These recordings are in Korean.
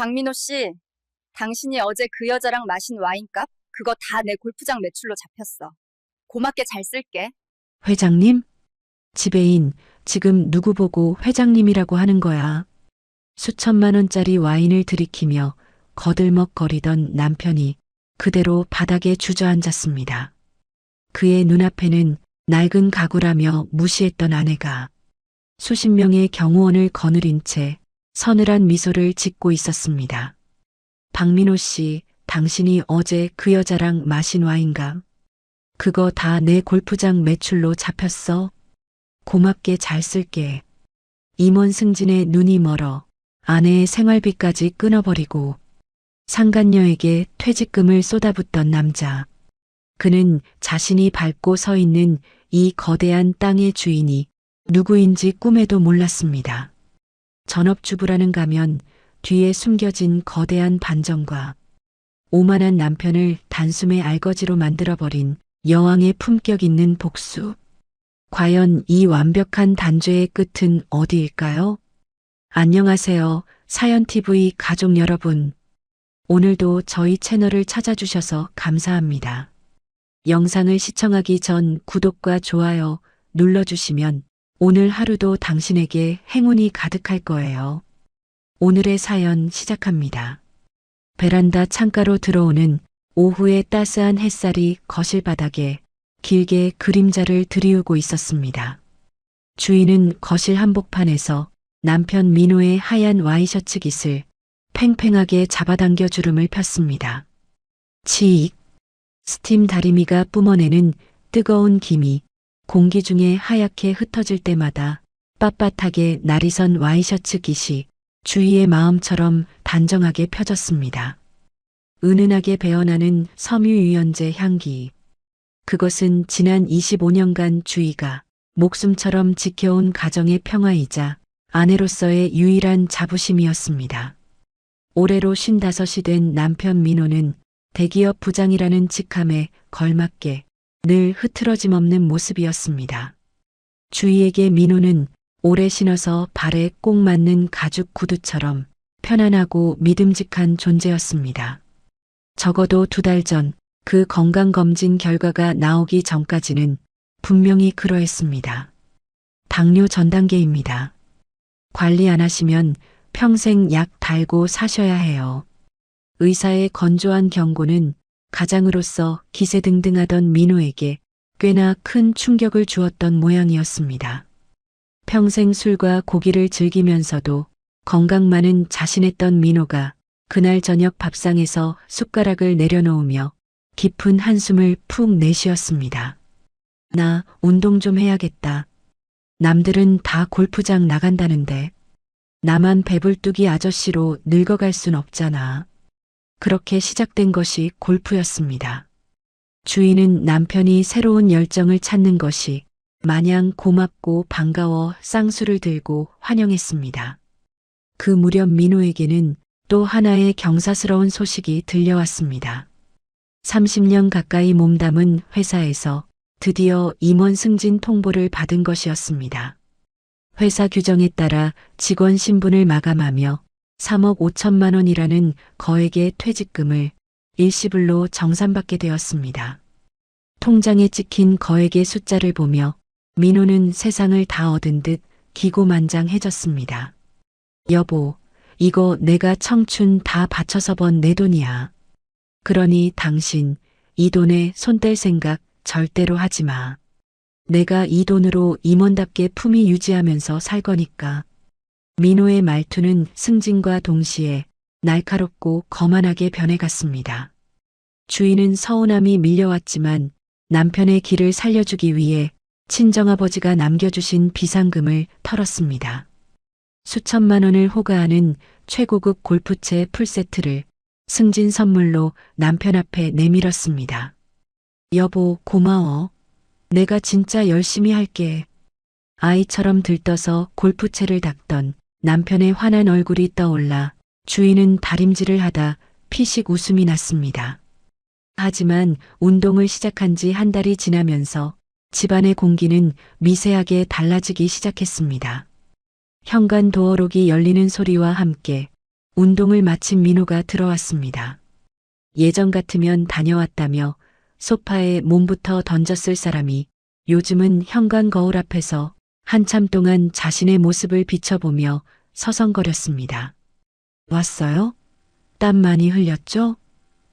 박민호 씨, 당신이 어제 그 여자랑 마신 와인값? 그거 다 내 골프장 매출로 잡혔어. 고맙게 잘 쓸게. 회장님? 지배인, 지금 누구 보고 회장님이라고 하는 거야. 수천만 원짜리 와인을 들이키며 거들먹거리던 남편이 그대로 바닥에 주저앉았습니다. 그의 눈앞에는 낡은 가구라며 무시했던 아내가 수십 명의 경호원을 거느린 채 서늘한 미소를 짓고 있었습니다. 박민호 씨, 당신이 어제 그 여자랑 마신 와인값? 그거 다 내 골프장 매출로 잡혔어. 고맙게 잘 쓸게. 임원 승진의 눈이 멀어 아내의 생활비까지 끊어버리고 상간녀에게 퇴직금을 쏟아붓던 남자. 그는 자신이 밟고 서 있는 이 거대한 땅의 주인이 누구인지 꿈에도 몰랐습니다. 전업주부라는 가면 뒤에 숨겨진 거대한 반전과 오만한 남편을 단숨에 알거지로 만들어버린 여왕의 품격 있는 복수. 과연 이 완벽한 단죄의 끝은 어디일까요? 안녕하세요. 사연TV 가족 여러분. 오늘도 저희 채널을 찾아주셔서 감사합니다. 영상을 시청하기 전 구독과 좋아요 눌러주시면 오늘 하루도 당신에게 행운이 가득할 거예요. 오늘의 사연 시작합니다. 베란다 창가로 들어오는 오후의 따스한 햇살이 거실 바닥에 길게 그림자를 드리우고 있었습니다. 주인은 거실 한복판에서 남편 민호의 하얀 와이셔츠 깃을 팽팽하게 잡아당겨 주름을 폈습니다. 치익. 스팀 다리미가 뿜어내는 뜨거운 김이 공기 중에 하얗게 흩어질 때마다 빳빳하게 날이 선 와이셔츠 깃이 주위의 마음처럼 단정하게 펴졌습니다. 은은하게 배어나는 섬유유연제 향기. 그것은 지난 25년간 주위가 목숨처럼 지켜온 가정의 평화이자 아내로서의 유일한 자부심이었습니다. 올해로 55이 된 남편 민호는 대기업 부장이라는 직함에 걸맞게 늘 흐트러짐 없는 모습이었습니다. 주위에게 민호는 오래 신어서 발에 꼭 맞는 가죽 구두처럼 편안하고 믿음직한 존재였습니다. 적어도 2달 전 그 건강검진 결과가 나오기 전까지는 분명히 그러했습니다. 당뇨 전 단계입니다. 관리 안 하시면 평생 약 달고 사셔야 해요. 의사의 건조한 경고는 가장으로서 기세등등하던 민호에게 꽤나 큰 충격을 주었던 모양이었습니다. 평생 술과 고기를 즐기면서도 건강만은 자신했던 민호가 그날 저녁 밥상에서 숟가락을 내려놓으며 깊은 한숨을 푹 내쉬었습니다. 나 운동 좀 해야겠다. 남들은 다 골프장 나간다는데 나만 배불뚝이 아저씨로 늙어갈 순 없잖아. 그렇게 시작된 것이 골프였습니다. 주인은 남편이 새로운 열정을 찾는 것이 마냥 고맙고 반가워 쌍수를 들고 환영했습니다. 그 무렵 민호에게는 또 하나의 경사스러운 소식이 들려왔습니다. 30년 가까이 몸담은 회사에서 드디어 임원 승진 통보를 받은 것이었습니다. 회사 규정에 따라 직원 신분을 마감하며 3억 5천만 원이라는 거액의 퇴직금을 일시불로 정산받게 되었습니다. 통장에 찍힌 거액의 숫자를 보며 민호는 세상을 다 얻은 듯 기고만장해졌습니다. 여보, 이거 내가 청춘 다 바쳐서 번 내 돈이야. 그러니 당신 이 돈에 손 뗄 생각 절대로 하지 마. 내가 이 돈으로 임원답게 품위 유지하면서 살 거니까. 민호의 말투는 승진과 동시에 날카롭고 거만하게 변해갔습니다. 주인은 서운함이 밀려왔지만 남편의 길을 살려주기 위해 친정아버지가 남겨주신 비상금을 털었습니다. 수천만 원을 호가하는 최고급 골프채 풀세트를 승진 선물로 남편 앞에 내밀었습니다. 여보, 고마워. 내가 진짜 열심히 할게. 아이처럼 들떠서 골프채를 닦던 남편의 환한 얼굴이 떠올라 주인은 다림질을 하다 피식 웃음이 났습니다. 하지만 운동을 시작한 지 한 달이 지나면서 집안의 공기는 미세하게 달라지기 시작했습니다. 현관 도어록이 열리는 소리와 함께 운동을 마친 민호가 들어왔습니다. 예전 같으면 다녀왔다며 소파에 몸부터 던졌을 사람이 요즘은 현관 거울 앞에서 한참 동안 자신의 모습을 비춰보며 서성거렸습니다. 왔어요? 땀 많이 흘렸죠?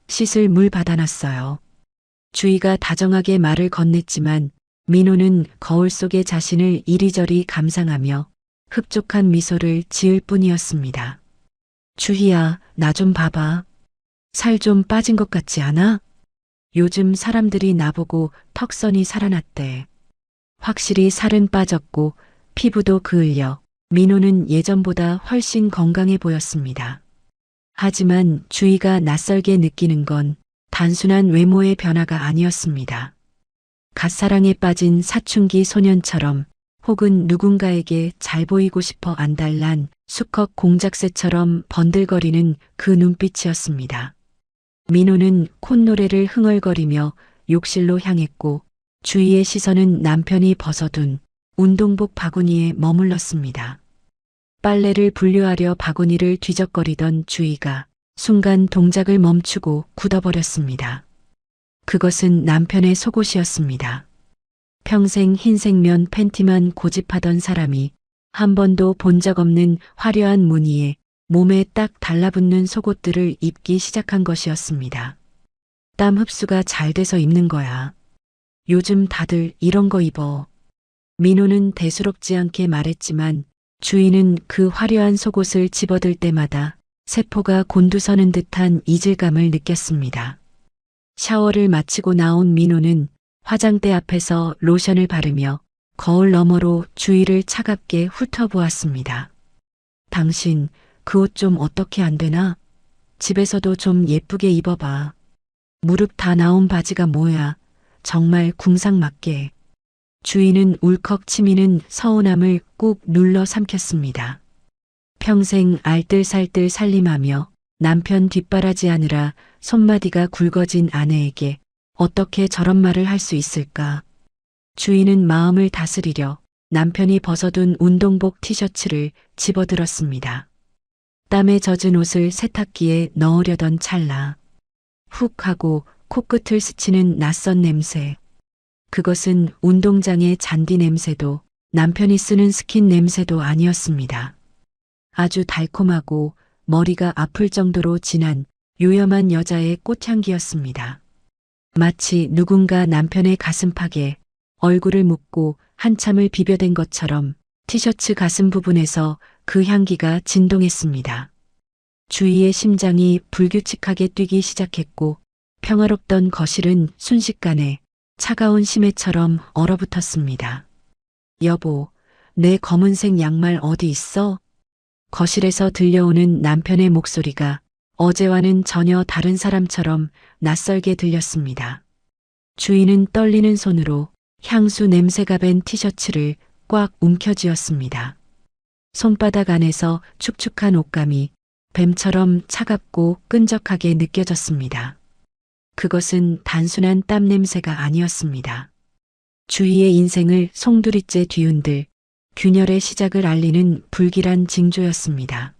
씻을 물 받아놨어요. 주희가 다정하게 말을 건넸지만 민호는 거울 속의 자신을 이리저리 감상하며 흡족한 미소를 지을 뿐이었습니다. 주희야, 나 좀 봐봐. 살 좀 빠진 것 같지 않아? 요즘 사람들이 나보고 턱선이 살아났대. 확실히 살은 빠졌고 피부도 그을려 민호는 예전보다 훨씬 건강해 보였습니다. 하지만 주희가 낯설게 느끼는 건 단순한 외모의 변화가 아니었습니다. 갓사랑에 빠진 사춘기 소년처럼 혹은 누군가에게 잘 보이고 싶어 안달난 수컷 공작새처럼 번들거리는 그 눈빛이었습니다. 민호는 콧노래를 흥얼거리며 욕실로 향했고 주희의 시선은 남편이 벗어둔 운동복 바구니에 머물렀습니다. 빨래를 분류하려 바구니를 뒤적거리던 주희가 순간 동작을 멈추고 굳어버렸습니다. 그것은 남편의 속옷이었습니다. 평생 흰색면 팬티만 고집하던 사람이 한 번도 본 적 없는 화려한 무늬에 몸에 딱 달라붙는 속옷들을 입기 시작한 것이었습니다. 땀 흡수가 잘 돼서 입는 거야. 요즘 다들 이런 거 입어. 민호는 대수롭지 않게 말했지만 주희는 그 화려한 속옷을 집어들 때마다 세포가 곤두서는 듯한 이질감을 느꼈습니다. 샤워를 마치고 나온 민호는 화장대 앞에서 로션을 바르며 거울 너머로 주희를 차갑게 훑어보았습니다. 당신 그 옷 좀 어떻게 안 되나? 집에서도 좀 예쁘게 입어봐. 무릎 다 나온 바지가 뭐야. 정말 궁상맞게. 주희는 울컥 치미는 서운함을 꾹 눌러 삼켰습니다. 평생 알뜰살뜰 살림하며 남편 뒷바라지 하느라 손마디가 굵어진 아내에게 어떻게 저런 말을 할 수 있을까? 주희는 마음을 다스리려 남편이 벗어둔 운동복 티셔츠를 집어들었습니다. 땀에 젖은 옷을 세탁기에 넣으려던 찰나 훅 하고 코끝을 스치는 낯선 냄새. 그것은 운동장의 잔디 냄새도 남편이 쓰는 스킨 냄새도 아니었습니다. 아주 달콤하고 머리가 아플 정도로 진한 요염한 여자의 꽃향기였습니다. 마치 누군가 남편의 가슴팍에 얼굴을 묻고 한참을 비벼댄 것처럼 티셔츠 가슴 부분에서 그 향기가 진동했습니다. 주희의 심장이 불규칙하게 뛰기 시작했고 평화롭던 거실은 순식간에 차가운 심해처럼 얼어붙었습니다. 여보, 내 검은색 양말 어디 있어? 거실에서 들려오는 남편의 목소리가 어제와는 전혀 다른 사람처럼 낯설게 들렸습니다. 주희는 떨리는 손으로 향수 냄새가 밴 티셔츠를 꽉 움켜쥐었습니다. 손바닥 안에서 축축한 옷감이 뱀처럼 차갑고 끈적하게 느껴졌습니다. 그것은 단순한 땀 냄새가 아니었습니다. 주희의 인생을 송두리째 뒤흔들 균열의 시작을 알리는 불길한 징조였습니다.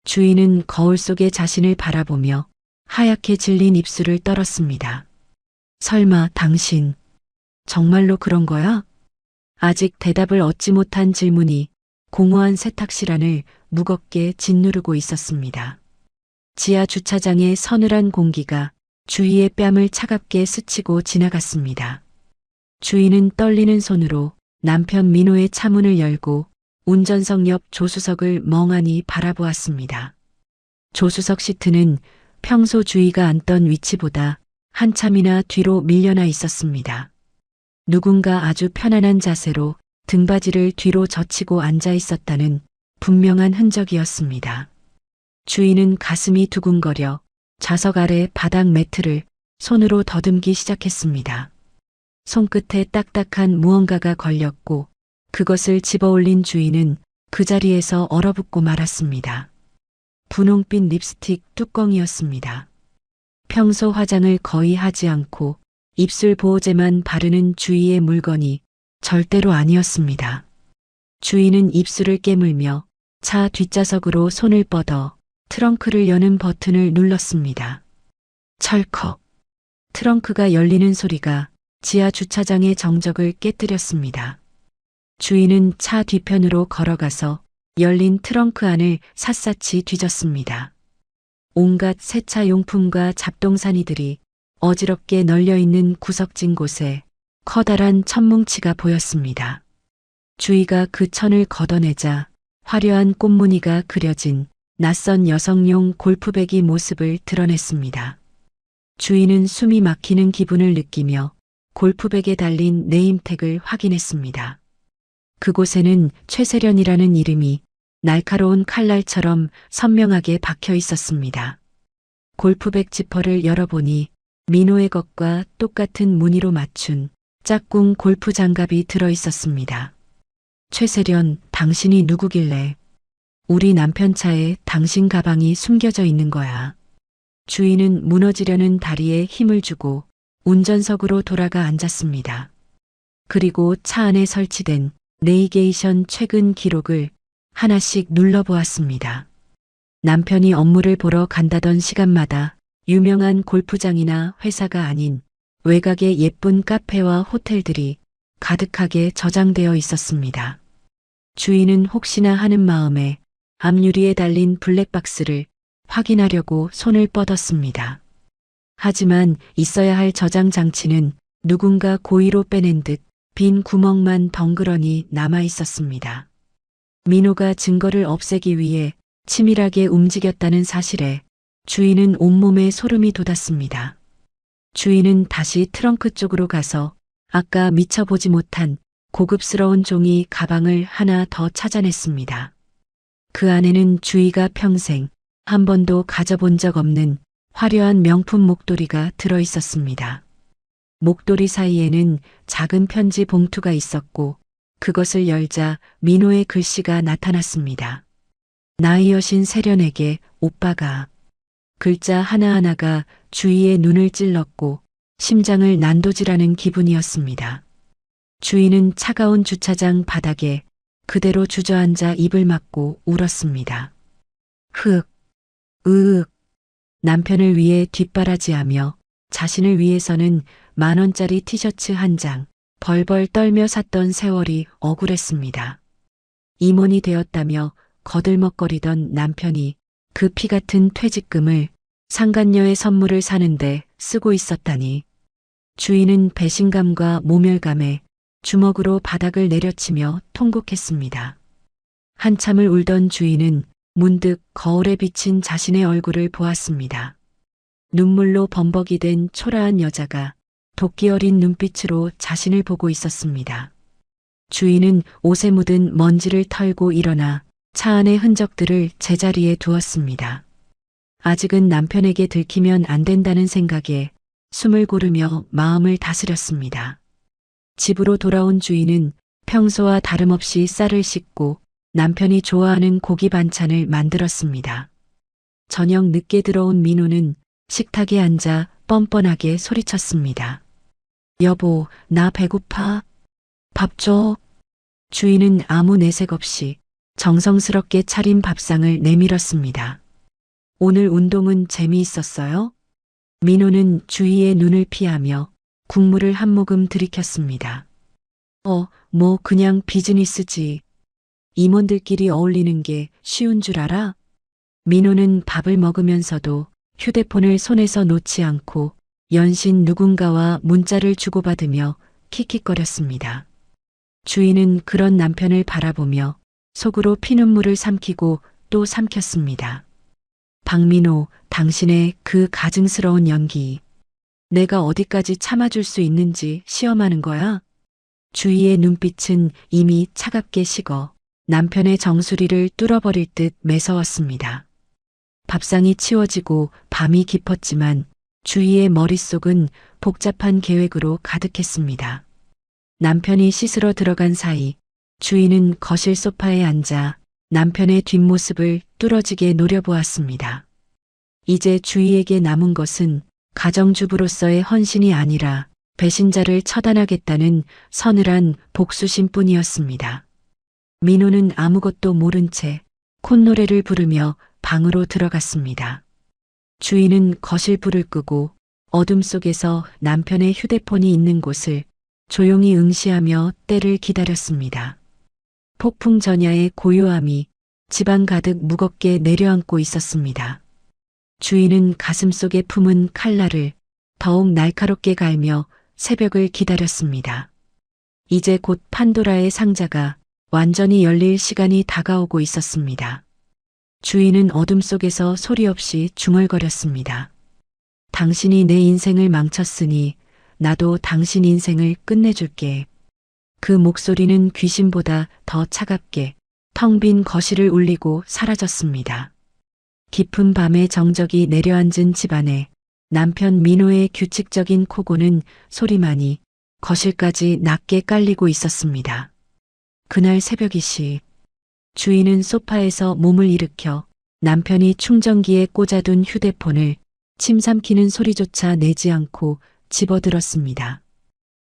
주희는 거울 속의 자신을 바라보며 하얗게 질린 입술을 떨었습니다. 설마 당신 정말로 그런 거야? 아직 대답을 얻지 못한 질문이 공허한 세탁실 안을 무겁게 짓누르고 있었습니다. 지하 주차장의 서늘한 공기가 주희의 뺨을 차갑게 스치고 지나갔습니다. 주희는 떨리는 손으로 남편 민호의 차문을 열고 운전석 옆 조수석을 멍하니 바라보았습니다. 조수석 시트는 평소 주희가 앉던 위치보다 한참이나 뒤로 밀려나 있었습니다. 누군가 아주 편안한 자세로 등받이를 뒤로 젖히고 앉아 있었다는 분명한 흔적이었습니다. 주희는 가슴이 두근거려 좌석 아래 바닥 매트를 손으로 더듬기 시작했습니다. 손끝에 딱딱한 무언가가 걸렸고 그것을 집어올린 주희는 그 자리에서 얼어붙고 말았습니다. 분홍빛 립스틱 뚜껑이었습니다. 평소 화장을 거의 하지 않고 입술 보호제만 바르는 주희의 물건이 절대로 아니었습니다. 주희는 입술을 깨물며 차 뒷좌석으로 손을 뻗어 트렁크를 여는 버튼을 눌렀습니다. 철컥. 트렁크가 열리는 소리가 지하 주차장의 정적을 깨뜨렸습니다. 주인은 차 뒤편으로 걸어가서 열린 트렁크 안을 샅샅이 뒤졌습니다. 온갖 세차 용품과 잡동사니들이 어지럽게 널려있는 구석진 곳에 커다란 천뭉치가 보였습니다. 주희가 그 천을 걷어내자 화려한 꽃무늬가 그려진 낯선 여성용 골프백이 모습을 드러냈습니다. 주희는 숨이 막히는 기분을 느끼며 골프백에 달린 네임택을 확인했습니다. 그곳에는 최세련이라는 이름이 날카로운 칼날처럼 선명하게 박혀 있었습니다. 골프백 지퍼를 열어보니 민호의 것과 똑같은 무늬로 맞춘 짝꿍 골프 장갑이 들어 있었습니다. 최세련, 당신이 누구길래? 우리 남편 차에 당신 가방이 숨겨져 있는 거야. 주인은 무너지려는 다리에 힘을 주고 운전석으로 돌아가 앉았습니다. 그리고 차 안에 설치된 내비게이션 최근 기록을 하나씩 눌러보았습니다. 남편이 업무를 보러 간다던 시간마다 유명한 골프장이나 회사가 아닌 외곽의 예쁜 카페와 호텔들이 가득하게 저장되어 있었습니다. 주인은 혹시나 하는 마음에 앞유리에 달린 블랙박스를 확인하려고 손을 뻗었습니다. 하지만 있어야 할 저장 장치는 누군가 고의로 빼낸 듯 빈 구멍만 덩그러니 남아 있었습니다. 민호가 증거를 없애기 위해 치밀하게 움직였다는 사실에 주인은 온몸에 소름이 돋았습니다. 주인은 다시 트렁크 쪽으로 가서 아까 미처 보지 못한 고급스러운 종이 가방을 하나 더 찾아냈습니다. 그 안에는 주희가 평생 한 번도 가져본 적 없는 화려한 명품 목도리가 들어 있었습니다. 목도리 사이에는 작은 편지 봉투가 있었고 그것을 열자 민호의 글씨가 나타났습니다. 나의 여신 세련에게 오빠가. 글자 하나하나가 주희의 눈을 찔렀고 심장을 난도질하는 기분이었습니다. 주희는 차가운 주차장 바닥에 그대로 주저앉아 입을 막고 울었습니다. 흑, 으윽. 남편을 위해 뒷바라지하며 자신을 위해서는 10,000원짜리 티셔츠 한 장 벌벌 떨며 샀던 세월이 억울했습니다. 임원이 되었다며 거들먹거리던 남편이 그 피 같은 퇴직금을 상간녀의 선물을 사는데 쓰고 있었다니. 주인은 배신감과 모멸감에 주먹으로 바닥을 내려치며 통곡했습니다. 한참을 울던 주인은 문득 거울에 비친 자신의 얼굴을 보았습니다. 눈물로 범벅이 된 초라한 여자가 도끼 어린 눈빛으로 자신을 보고 있었습니다. 주인은 옷에 묻은 먼지를 털고 일어나 차 안의 흔적들을 제자리에 두었습니다. 아직은 남편에게 들키면 안 된다는 생각에 숨을 고르며 마음을 다스렸습니다. 집으로 돌아온 주인은 평소와 다름없이 쌀을 씻고 남편이 좋아하는 고기 반찬을 만들었습니다. 저녁 늦게 들어온 민호는 식탁에 앉아 뻔뻔하게 소리쳤습니다. 여보, 나 배고파. 밥 줘. 주인은 아무 내색 없이 정성스럽게 차린 밥상을 내밀었습니다. 오늘 운동은 재미있었어요? 민호는 주희의 눈을 피하며 국물을 한 모금 들이켰습니다. 뭐 그냥 비즈니스지. 임원들끼리 어울리는 게 쉬운 줄 알아? 민호는 밥을 먹으면서도 휴대폰을 손에서 놓지 않고 연신 누군가와 문자를 주고받으며 킥킥거렸습니다. 주인은 그런 남편을 바라보며 속으로 피눈물을 삼키고 또 삼켰습니다. 박민호, 당신의 그 가증스러운 연기. 내가 어디까지 참아줄 수 있는지 시험하는 거야? 주희의 눈빛은 이미 차갑게 식어 남편의 정수리를 뚫어버릴 듯 매서웠습니다. 밥상이 치워지고 밤이 깊었지만 주희의 머릿속은 복잡한 계획으로 가득했습니다. 남편이 씻으러 들어간 사이 주희는 거실 소파에 앉아 남편의 뒷모습을 뚫어지게 노려보았습니다. 이제 주희에게 남은 것은 가정주부로서의 헌신이 아니라 배신자를 처단하겠다는 서늘한 복수심뿐이었습니다. 민호는 아무것도 모른 채 콧노래를 부르며 방으로 들어갔습니다. 주인은 거실 불을 끄고 어둠 속에서 남편의 휴대폰이 있는 곳을 조용히 응시하며 때를 기다렸습니다. 폭풍 전야의 고요함이 집안 가득 무겁게 내려앉고 있었습니다. 주인은 가슴속에 품은 칼날을 더욱 날카롭게 갈며 새벽을 기다렸습니다. 이제 곧 판도라의 상자가 완전히 열릴 시간이 다가오고 있었습니다. 주인은 어둠 속에서 소리 없이 중얼거렸습니다. 당신이 내 인생을 망쳤으니 나도 당신 인생을 끝내줄게. 그 목소리는 귀신보다 더 차갑게 텅 빈 거실을 울리고 사라졌습니다. 깊은 밤의 정적이 내려앉은 집안에 남편 민호의 규칙적인 코고는 소리만이 거실까지 낮게 깔리고 있었습니다. 그날 새벽 2시 주인은 소파에서 몸을 일으켜 남편이 충전기에 꽂아둔 휴대폰을 침 삼키는 소리조차 내지 않고 집어들었습니다.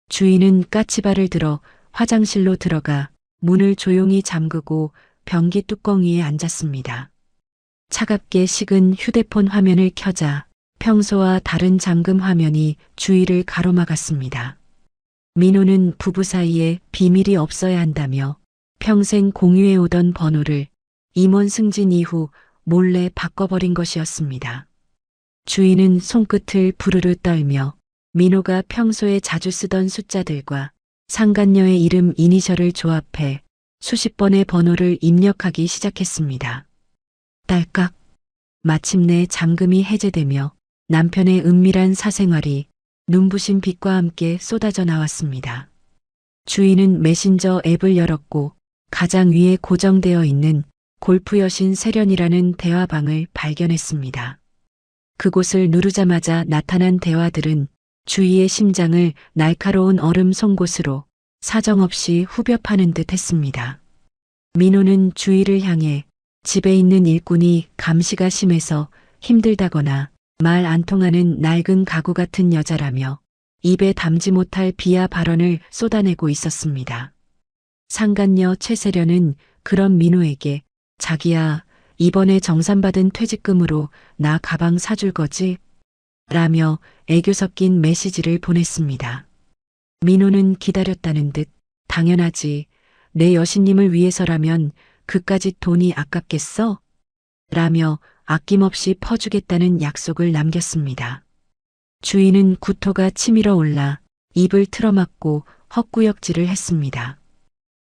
주인은 까치발을 들어 화장실로 들어가 문을 조용히 잠그고 변기 뚜껑 위에 앉았습니다. 차갑게 식은 휴대폰 화면을 켜자 평소와 다른 잠금 화면이 주위를 가로막았습니다. 민호는 부부 사이에 비밀이 없어야 한다며 평생 공유해오던 번호를 임원 승진 이후 몰래 바꿔버린 것이었습니다. 주인은 손끝을 부르르 떨며 민호가 평소에 자주 쓰던 숫자들과 상간녀의 이름 이니셜을 조합해 수십 번의 번호를 입력하기 시작했습니다. 딸깍. 마침내 잠금이 해제되며 남편의 은밀한 사생활이 눈부신 빛과 함께 쏟아져 나왔습니다. 주인은 메신저 앱을 열었고 가장 위에 고정되어 있는 골프 여신 세련이라는 대화방을 발견했습니다. 그곳을 누르자마자 나타난 대화들은 주위의 심장을 날카로운 얼음 송곳으로 사정없이 후벼 파는 듯 했습니다. 민호는 주위를 향해 집에 있는 일꾼이 감시가 심해서 힘들다거나 말 안 통하는 낡은 가구 같은 여자라며 입에 담지 못할 비하 발언을 쏟아내고 있었습니다. 상간녀 최세련은 그런 민호에게 자기야, 이번에 정산받은 퇴직금으로 나 가방 사줄 거지? 라며 애교 섞인 메시지를 보냈습니다. 민호는 기다렸다는 듯 당연하지. 내 여신님을 위해서라면 그까짓 돈이 아깝겠어? 라며 아낌없이 퍼주겠다는 약속을 남겼습니다. 주인은 구토가 치밀어 올라 입을 틀어막고 헛구역질을 했습니다.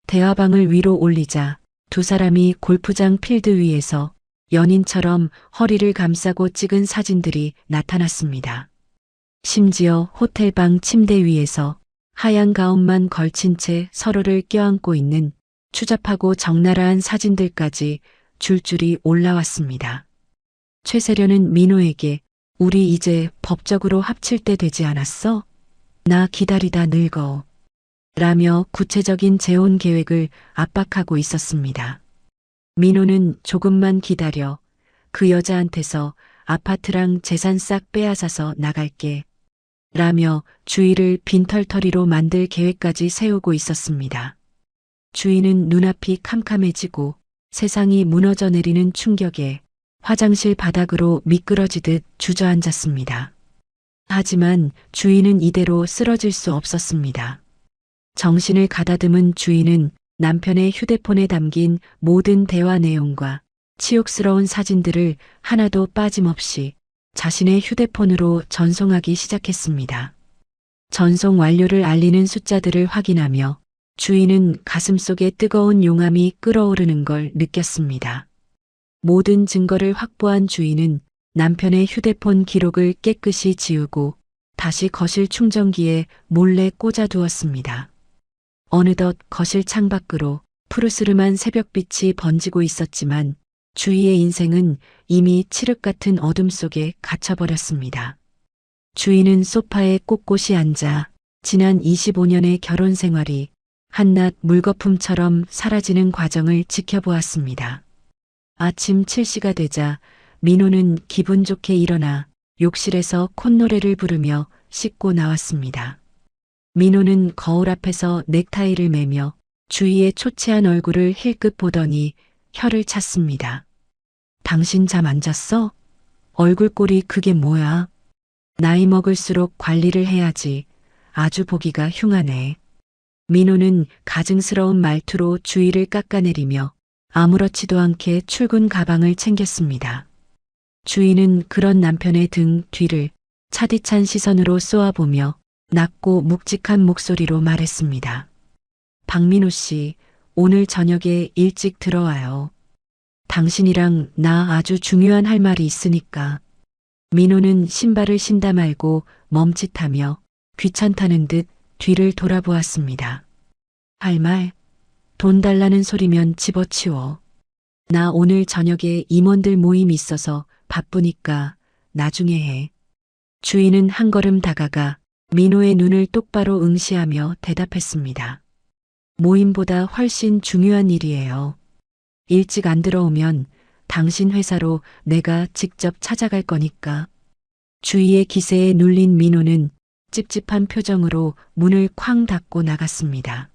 대화방을 위로 올리자 두 사람이 골프장 필드 위에서 연인처럼 허리를 감싸고 찍은 사진들이 나타났습니다. 심지어 호텔방 침대 위에서 하얀 가운만 걸친 채 서로를 껴안고 있는 추잡하고 적나라한 사진들까지 줄줄이 올라왔습니다. 최세련은 민호에게 우리 이제 법적으로 합칠 때 되지 않았어? 나 기다리다 늙어. 라며 구체적인 재혼 계획을 압박하고 있었습니다. 민호는 조금만 기다려. 그 여자한테서 아파트랑 재산 싹 빼앗아서 나갈게. 라며 주위를 빈털터리로 만들 계획까지 세우고 있었습니다. 주인은 눈앞이 캄캄해지고 세상이 무너져 내리는 충격에 화장실 바닥으로 미끄러지듯 주저앉았습니다. 하지만 주인은 이대로 쓰러질 수 없었습니다. 정신을 가다듬은 주인은 남편의 휴대폰에 담긴 모든 대화 내용과 치욕스러운 사진들을 하나도 빠짐없이 자신의 휴대폰으로 전송하기 시작했습니다. 전송 완료를 알리는 숫자들을 확인하며 주인은 가슴속에 뜨거운 용암이 끓어오르는 걸 느꼈습니다. 모든 증거를 확보한 주인은 남편의 휴대폰 기록을 깨끗이 지우고 다시 거실 충전기에 몰래 꽂아두었습니다. 어느덧 거실 창밖으로 푸르스름한 새벽빛이 번지고 있었지만 주희의 인생은 이미 칠흑 같은 어둠 속에 갇혀버렸습니다. 주희는 소파에 꼿꼿이 앉아 지난 25년의 결혼 생활이 한낱 물거품처럼 사라지는 과정을 지켜보았습니다. 아침 7시가 되자 민호는 기분 좋게 일어나 욕실에서 콧노래를 부르며 씻고 나왔습니다. 민호는 거울 앞에서 넥타이를 매며 주희의 초췌한 얼굴을 힐끗 보더니 혀를 찼습니다. 당신 잠 안 잤어? 얼굴꼴이 그게 뭐야? 나이 먹을수록 관리를 해야지. 아주 보기가 흉하네. 민호는 가증스러운 말투로 주위를 깎아내리며 아무렇지도 않게 출근 가방을 챙겼습니다. 주인은 그런 남편의 등 뒤를 차디찬 시선으로 쏘아보며 낮고 묵직한 목소리로 말했습니다. 박민호 씨, 오늘 저녁에 일찍 들어와요. 당신이랑 나 아주 중요한 할 말이 있으니까. 민호는 신발을 신다 말고 멈칫하며 귀찮다는 듯 뒤를 돌아보았습니다. 할 말? 돈 달라는 소리면 집어치워. 나 오늘 저녁에 임원들 모임 있어서 바쁘니까 나중에 해. 주인은 한 걸음 다가가 민호의 눈을 똑바로 응시하며 대답했습니다. 모임보다 훨씬 중요한 일이에요. 일찍 안 들어오면 당신 회사로 내가 직접 찾아갈 거니까. 주위의 기세에 눌린 민호는 찝찝한 표정으로 문을 쾅 닫고 나갔습니다.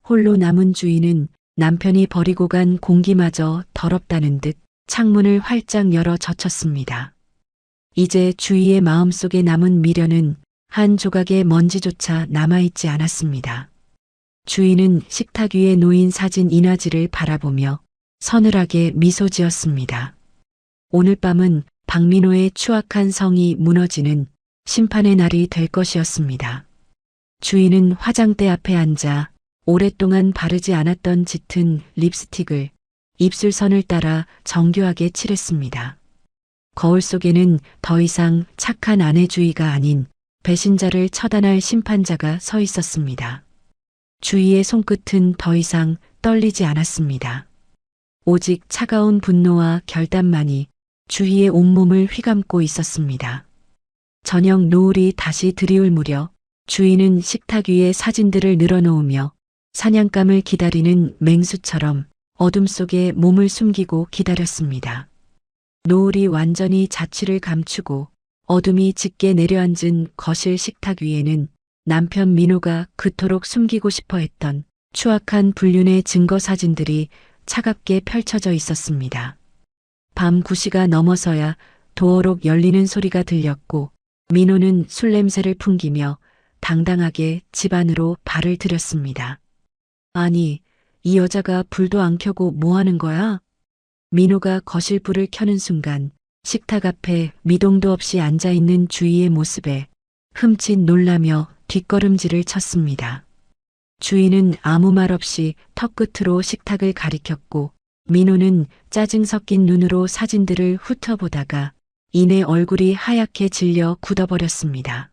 홀로 남은 주인은 남편이 버리고 간 공기마저 더럽다는 듯 창문을 활짝 열어 젖혔습니다. 이제 주위의 마음속에 남은 미련은 한 조각의 먼지조차 남아있지 않았습니다. 주인은 식탁 위에 놓인 사진 인화지를 바라보며 서늘하게 미소 지었습니다. 오늘 밤은 박민호의 추악한 성이 무너지는 심판의 날이 될 것이었습니다. 주인은 화장대 앞에 앉아 오랫동안 바르지 않았던 짙은 립스틱을 입술선을 따라 정교하게 칠했습니다. 거울 속에는 더 이상 착한 아내주의가 아닌 배신자를 처단할 심판자가 서 있었습니다. 주위의 손끝은 더 이상 떨리지 않았습니다. 오직 차가운 분노와 결단만이 주위의 온몸을 휘감고 있었습니다. 저녁 노을이 다시 드리울 무렵 주인은 식탁 위에 사진들을 늘어놓으며 사냥감을 기다리는 맹수처럼 어둠 속에 몸을 숨기고 기다렸습니다. 노을이 완전히 자취를 감추고 어둠이 짙게 내려앉은 거실 식탁 위에는 남편 민호가 그토록 숨기고 싶어 했던 추악한 불륜의 증거 사진들이 차갑게 펼쳐져 있었습니다. 밤 9시가 넘어서야 도어록 열리는 소리가 들렸고 민호는 술 냄새를 풍기며 당당하게 집 안으로 발을 들였습니다. 아니, 이 여자가 불도 안 켜고 뭐 하는 거야? 민호가 거실 불을 켜는 순간 식탁 앞에 미동도 없이 앉아있는 주희의 모습에 흠칫 놀라며 뒷걸음질을 쳤습니다. 주인은 아무 말 없이 턱끝으로 식탁을 가리켰고 민호는 짜증 섞인 눈으로 사진들을 훑어보다가 이내 얼굴이 하얗게 질려 굳어버렸습니다.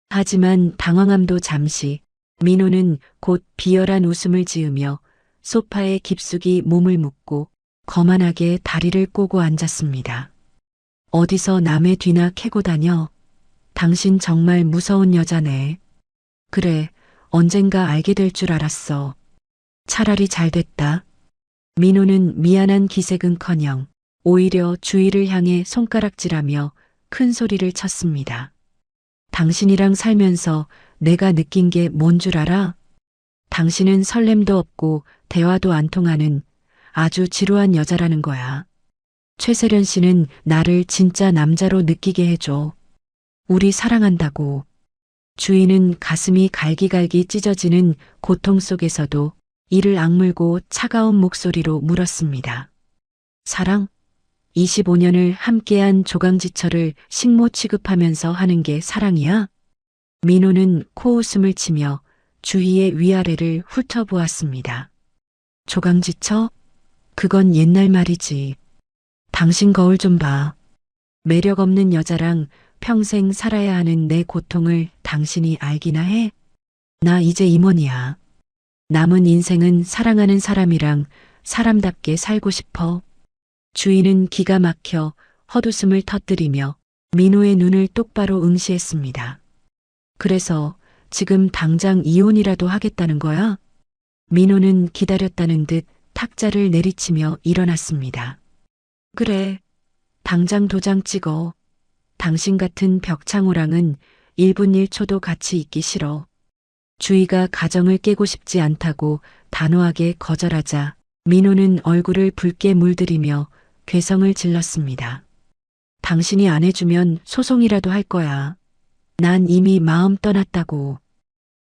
하지만 당황함도 잠시 민호는 곧 비열한 웃음을 지으며 소파에 깊숙이 몸을 묻고 거만하게 다리를 꼬고 앉았습니다. 어디서 남의 뒤나 캐고 다녀? 당신 정말 무서운 여자네. 그래, 언젠가 알게 될 줄 알았어. 차라리 잘 됐다. 민호는 미안한 기색은커녕 오히려 주위를 향해 손가락질하며 큰 소리를 쳤습니다. 당신이랑 살면서 내가 느낀 게 뭔 줄 알아? 당신은 설렘도 없고 대화도 안 통하는 아주 지루한 여자라는 거야. 최세련 씨는 나를 진짜 남자로 느끼게 해줘. 우리 사랑한다고. 주인은 가슴이 갈기갈기 찢어지는 고통 속에서도 이를 악물고 차가운 목소리로 물었습니다. 사랑? 25년을 함께한 조강지처를 식모 취급하면서 하는 게 사랑이야? 민호는 코웃음을 치며 주희의 위아래를 훑어보았습니다. 조강지처? 그건 옛날 말이지. 당신 거울 좀 봐. 매력 없는 여자랑 평생 살아야 하는 내 고통을 당신이 알기나 해? 나 이제 임원이야. 남은 인생은 사랑하는 사람이랑 사람답게 살고 싶어. 주인은 기가 막혀 헛웃음을 터뜨리며 민호의 눈을 똑바로 응시했습니다. 그래서 지금 당장 이혼이라도 하겠다는 거야? 민호는 기다렸다는 듯 탁자를 내리치며 일어났습니다. 그래, 당장 도장 찍어. 당신 같은 벽창호랑은 1분 1초도 같이 있기 싫어. 주희가 가정을 깨고 싶지 않다고 단호하게 거절하자 민호는 얼굴을 붉게 물들이며 괴성을 질렀습니다. 당신이 안 해주면 소송이라도 할 거야. 난 이미 마음 떠났다고.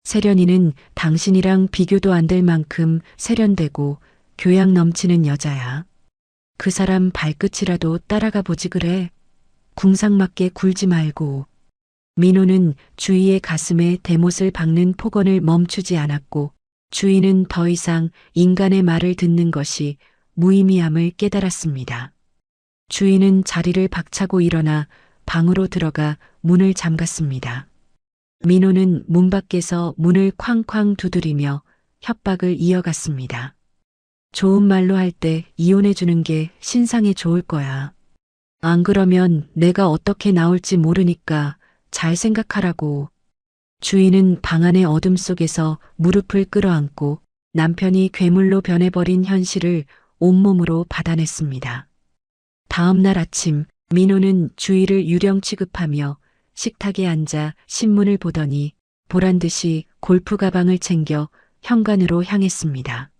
세련이는 당신이랑 비교도 안 될 만큼 세련되고 교양 넘치는 여자야. 그 사람 발끝이라도 따라가 보지 그래. 궁상맞게 굴지 말고. 민호는 주희의 가슴에 대못을 박는 폭언을 멈추지 않았고 주희는 더 이상 인간의 말을 듣는 것이 무의미함을 깨달았습니다. 주희는 자리를 박차고 일어나 방으로 들어가 문을 잠갔습니다. 민호는 문 밖에서 문을 쾅쾅 두드리며 협박을 이어갔습니다. 좋은 말로 할 때 이혼해 주는 게 신상에 좋을 거야. 안 그러면 내가 어떻게 나올지 모르니까 잘 생각하라고. 주희는 방 안의 어둠 속에서 무릎을 끌어안고 남편이 괴물로 변해버린 현실을 온몸으로 받아냈습니다. 다음 날 아침 민호는 주희를 유령 취급하며 식탁에 앉아 신문을 보더니 보란듯이 골프 가방을 챙겨 현관으로 향했습니다.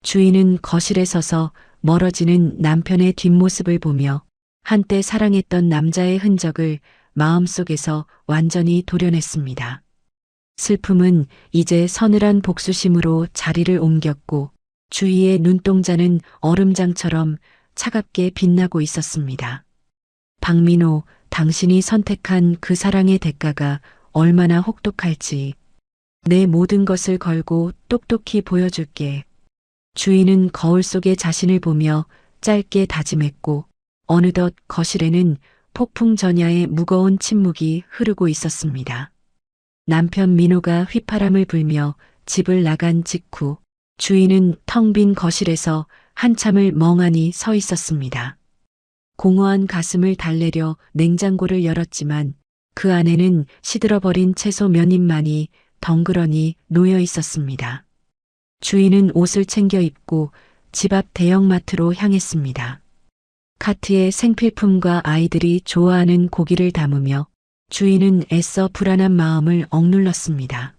주희는 거실에 서서 멀어지는 남편의 뒷모습을 보며 한때 사랑했던 남자의 흔적을 마음속에서 완전히 도려냈습니다. 슬픔은 이제 서늘한 복수심으로 자리를 옮겼고 주희의 눈동자는 얼음장처럼 차갑게 빛나고 있었습니다. 박민호, 당신이 선택한 그 사랑의 대가가 얼마나 혹독할지 내 모든 것을 걸고 똑똑히 보여줄게. 주희는 거울 속에 자신을 보며 짧게 다짐했고 어느덧 거실에는 폭풍 전야의 무거운 침묵이 흐르고 있었습니다. 남편 민호가 휘파람을 불며 집을 나간 직후 주희는 텅 빈 거실에서 한참을 멍하니 서 있었습니다. 공허한 가슴을 달래려 냉장고를 열었지만 그 안에는 시들어버린 채소 몇 입만이 덩그러니 놓여 있었습니다. 주희는 옷을 챙겨 입고 집 앞 대형마트로 향했습니다. 카트에 생필품과 아이들이 좋아하는 고기를 담으며 주희는 애써 불안한 마음을 억눌렀습니다.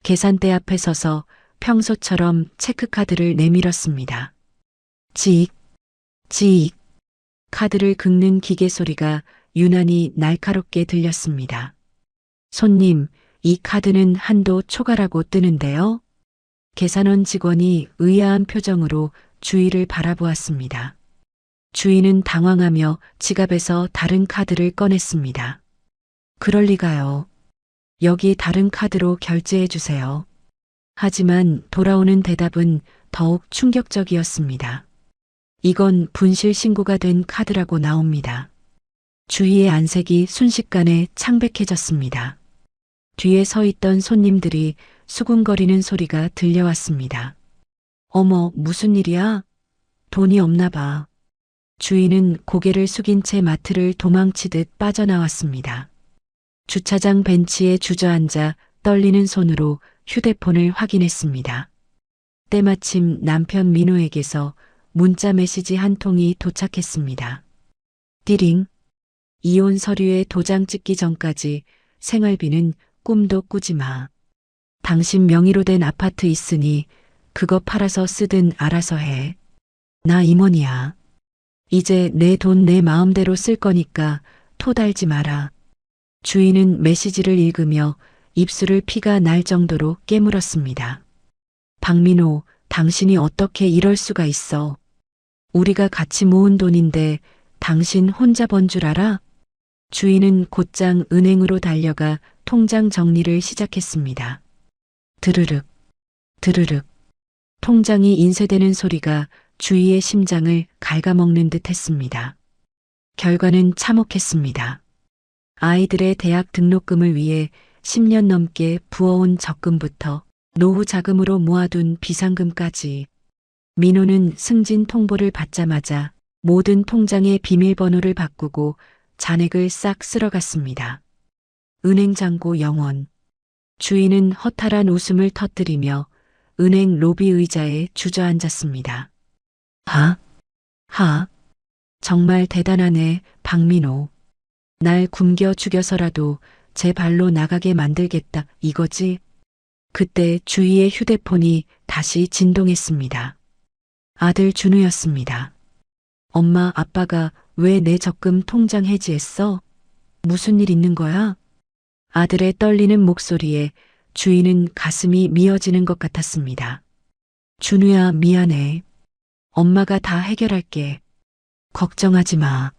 계산대 앞에 서서 평소처럼 체크카드를 내밀었습니다. 지익, 지익. 카드를 긁는 기계 소리가 유난히 날카롭게 들렸습니다. 손님, 이 카드는 한도 초과라고 뜨는데요. 계산원 직원이 의아한 표정으로 주희를 바라보았습니다. 주희는 당황하며 지갑에서 다른 카드를 꺼냈습니다. 그럴 리가요. 여기 다른 카드로 결제해 주세요. 하지만 돌아오는 대답은 더욱 충격적이었습니다. 이건 분실 신고가 된 카드라고 나옵니다. 주희의 안색이 순식간에 창백해졌습니다. 뒤에 서 있던 손님들이 수군거리는 소리가 들려왔습니다. 어머, 무슨 일이야? 돈이 없나 봐. 주희는 고개를 숙인 채 마트를 도망치듯 빠져나왔습니다. 주차장 벤치에 주저앉아 떨리는 손으로 휴대폰을 확인했습니다. 때마침 남편 민호에게서 문자 메시지 한 통이 도착했습니다. 띠링. 이혼 서류에 도장 찍기 전까지 생활비는 꿈도 꾸지 마. 당신 명의로 된 아파트 있으니 그거 팔아서 쓰든 알아서 해. 나 임원이야. 이제 내 돈 내 마음대로 쓸 거니까 토 달지 마라. 주희는 메시지를 읽으며 입술을 피가 날 정도로 깨물었습니다. 박민호, 당신이 어떻게 이럴 수가 있어. 우리가 같이 모은 돈인데 당신 혼자 번 줄 알아? 주희는 곧장 은행으로 달려가 통장 정리를 시작했습니다. 드르륵, 드르륵. 통장이 인쇄되는 소리가 주희의 심장을 갉아먹는 듯 했습니다. 결과는 참혹했습니다. 아이들의 대학 등록금을 위해 10년 넘게 부어온 적금부터 노후 자금으로 모아둔 비상금까지 민호는 승진 통보를 받자마자 모든 통장의 비밀번호를 바꾸고 잔액을 싹 쓸어갔습니다. 은행 잔고 영원. 주희는 허탈한 웃음을 터뜨리며 은행 로비 의자에 주저앉았습니다. 하. 정말 대단하네, 박민호. 날 굶겨 죽여서라도 제 발로 나가게 만들겠다, 이거지? 그때 주희의 휴대폰이 다시 진동했습니다. 아들 준우였습니다. 엄마, 아빠가 왜 내 적금 통장 해지했어? 무슨 일 있는 거야? 아들의 떨리는 목소리에 주인은 가슴이 미어지는 것 같았습니다. 준우야, 미안해. 엄마가 다 해결할게. 걱정하지 마.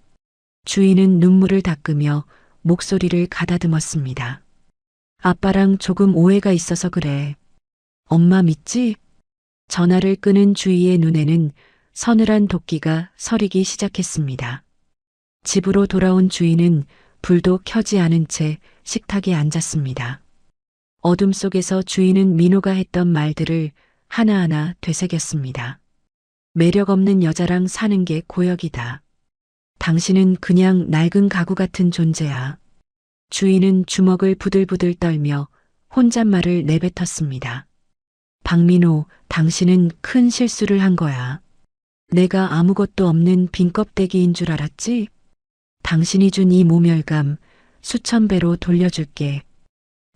주인은 눈물을 닦으며 목소리를 가다듬었습니다. 아빠랑 조금 오해가 있어서 그래. 엄마 믿지? 전화를 끄는 주희의 눈에는 서늘한 도끼가 서리기 시작했습니다. 집으로 돌아온 주인은 불도 켜지 않은 채 식탁에 앉았습니다. 어둠 속에서 주인은 민호가 했던 말들을 하나하나 되새겼습니다. 매력 없는 여자랑 사는 게 고역이다. 당신은 그냥 낡은 가구 같은 존재야. 주인은 주먹을 부들부들 떨며 혼잣말을 내뱉었습니다. 박민호, 당신은 큰 실수를 한 거야. 내가 아무것도 없는 빈 껍데기인 줄 알았지? 당신이 준 이 모멸감 수천 배로 돌려줄게.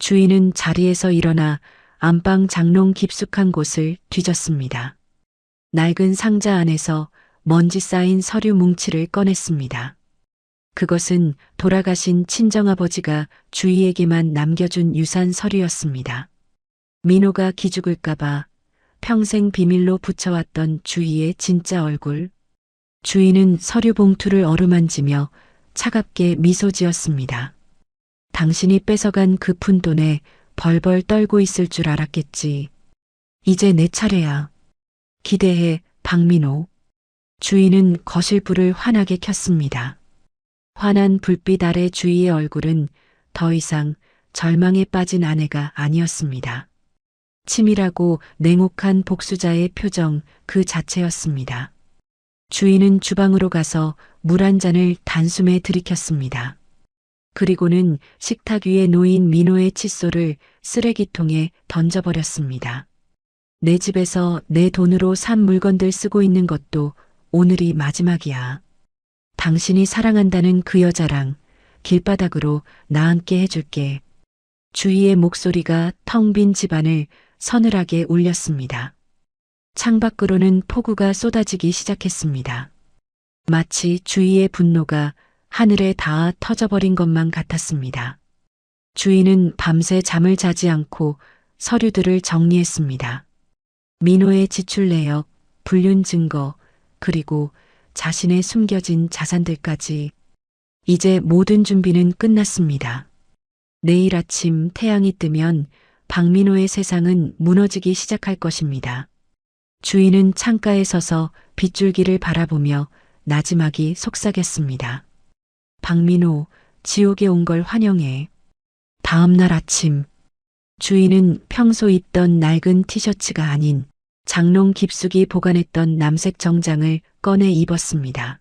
주인은 자리에서 일어나 안방 장롱 깊숙한 곳을 뒤졌습니다. 낡은 상자 안에서 먼지 쌓인 서류 뭉치를 꺼냈습니다. 그것은 돌아가신 친정아버지가 주희에게만 남겨준 유산 서류였습니다. 민호가 기죽을까봐 평생 비밀로 붙여왔던 주희의 진짜 얼굴. 주인은 서류 봉투를 어루만지며 차갑게 미소 지었습니다. 당신이 뺏어간 그 푼돈에 벌벌 떨고 있을 줄 알았겠지. 이제 내 차례야. 기대해, 박민호. 주인은 거실 불을 환하게 켰습니다. 환한 불빛 아래 주희의 얼굴은 더 이상 절망에 빠진 아내가 아니었습니다. 치밀하고 냉혹한 복수자의 표정 그 자체였습니다. 주인은 주방으로 가서 물 한 잔을 단숨에 들이켰습니다. 그리고는 식탁 위에 놓인 민호의 칫솔을 쓰레기통에 던져버렸습니다. 내 집에서 내 돈으로 산 물건들 쓰고 있는 것도 오늘이 마지막이야. 당신이 사랑한다는 그 여자랑 길바닥으로 나앉게 해줄게. 주희의 목소리가 텅 빈 집안을 서늘하게 울렸습니다. 창밖으로는 폭우가 쏟아지기 시작했습니다. 마치 주희의 분노가 하늘에 닿아 터져버린 것만 같았습니다. 주인은 밤새 잠을 자지 않고 서류들을 정리했습니다. 민호의 지출 내역, 불륜 증거, 그리고 자신의 숨겨진 자산들까지. 이제 모든 준비는 끝났습니다. 내일 아침 태양이 뜨면 박민호의 세상은 무너지기 시작할 것입니다. 주인은 창가에 서서 빗줄기를 바라보며 나지막이 속삭였습니다. 박민호, 지옥에 온 걸 환영해. 다음 날 아침, 주인은 평소 입던 낡은 티셔츠가 아닌 장롱 깊숙이 보관했던 남색 정장을 꺼내 입었습니다.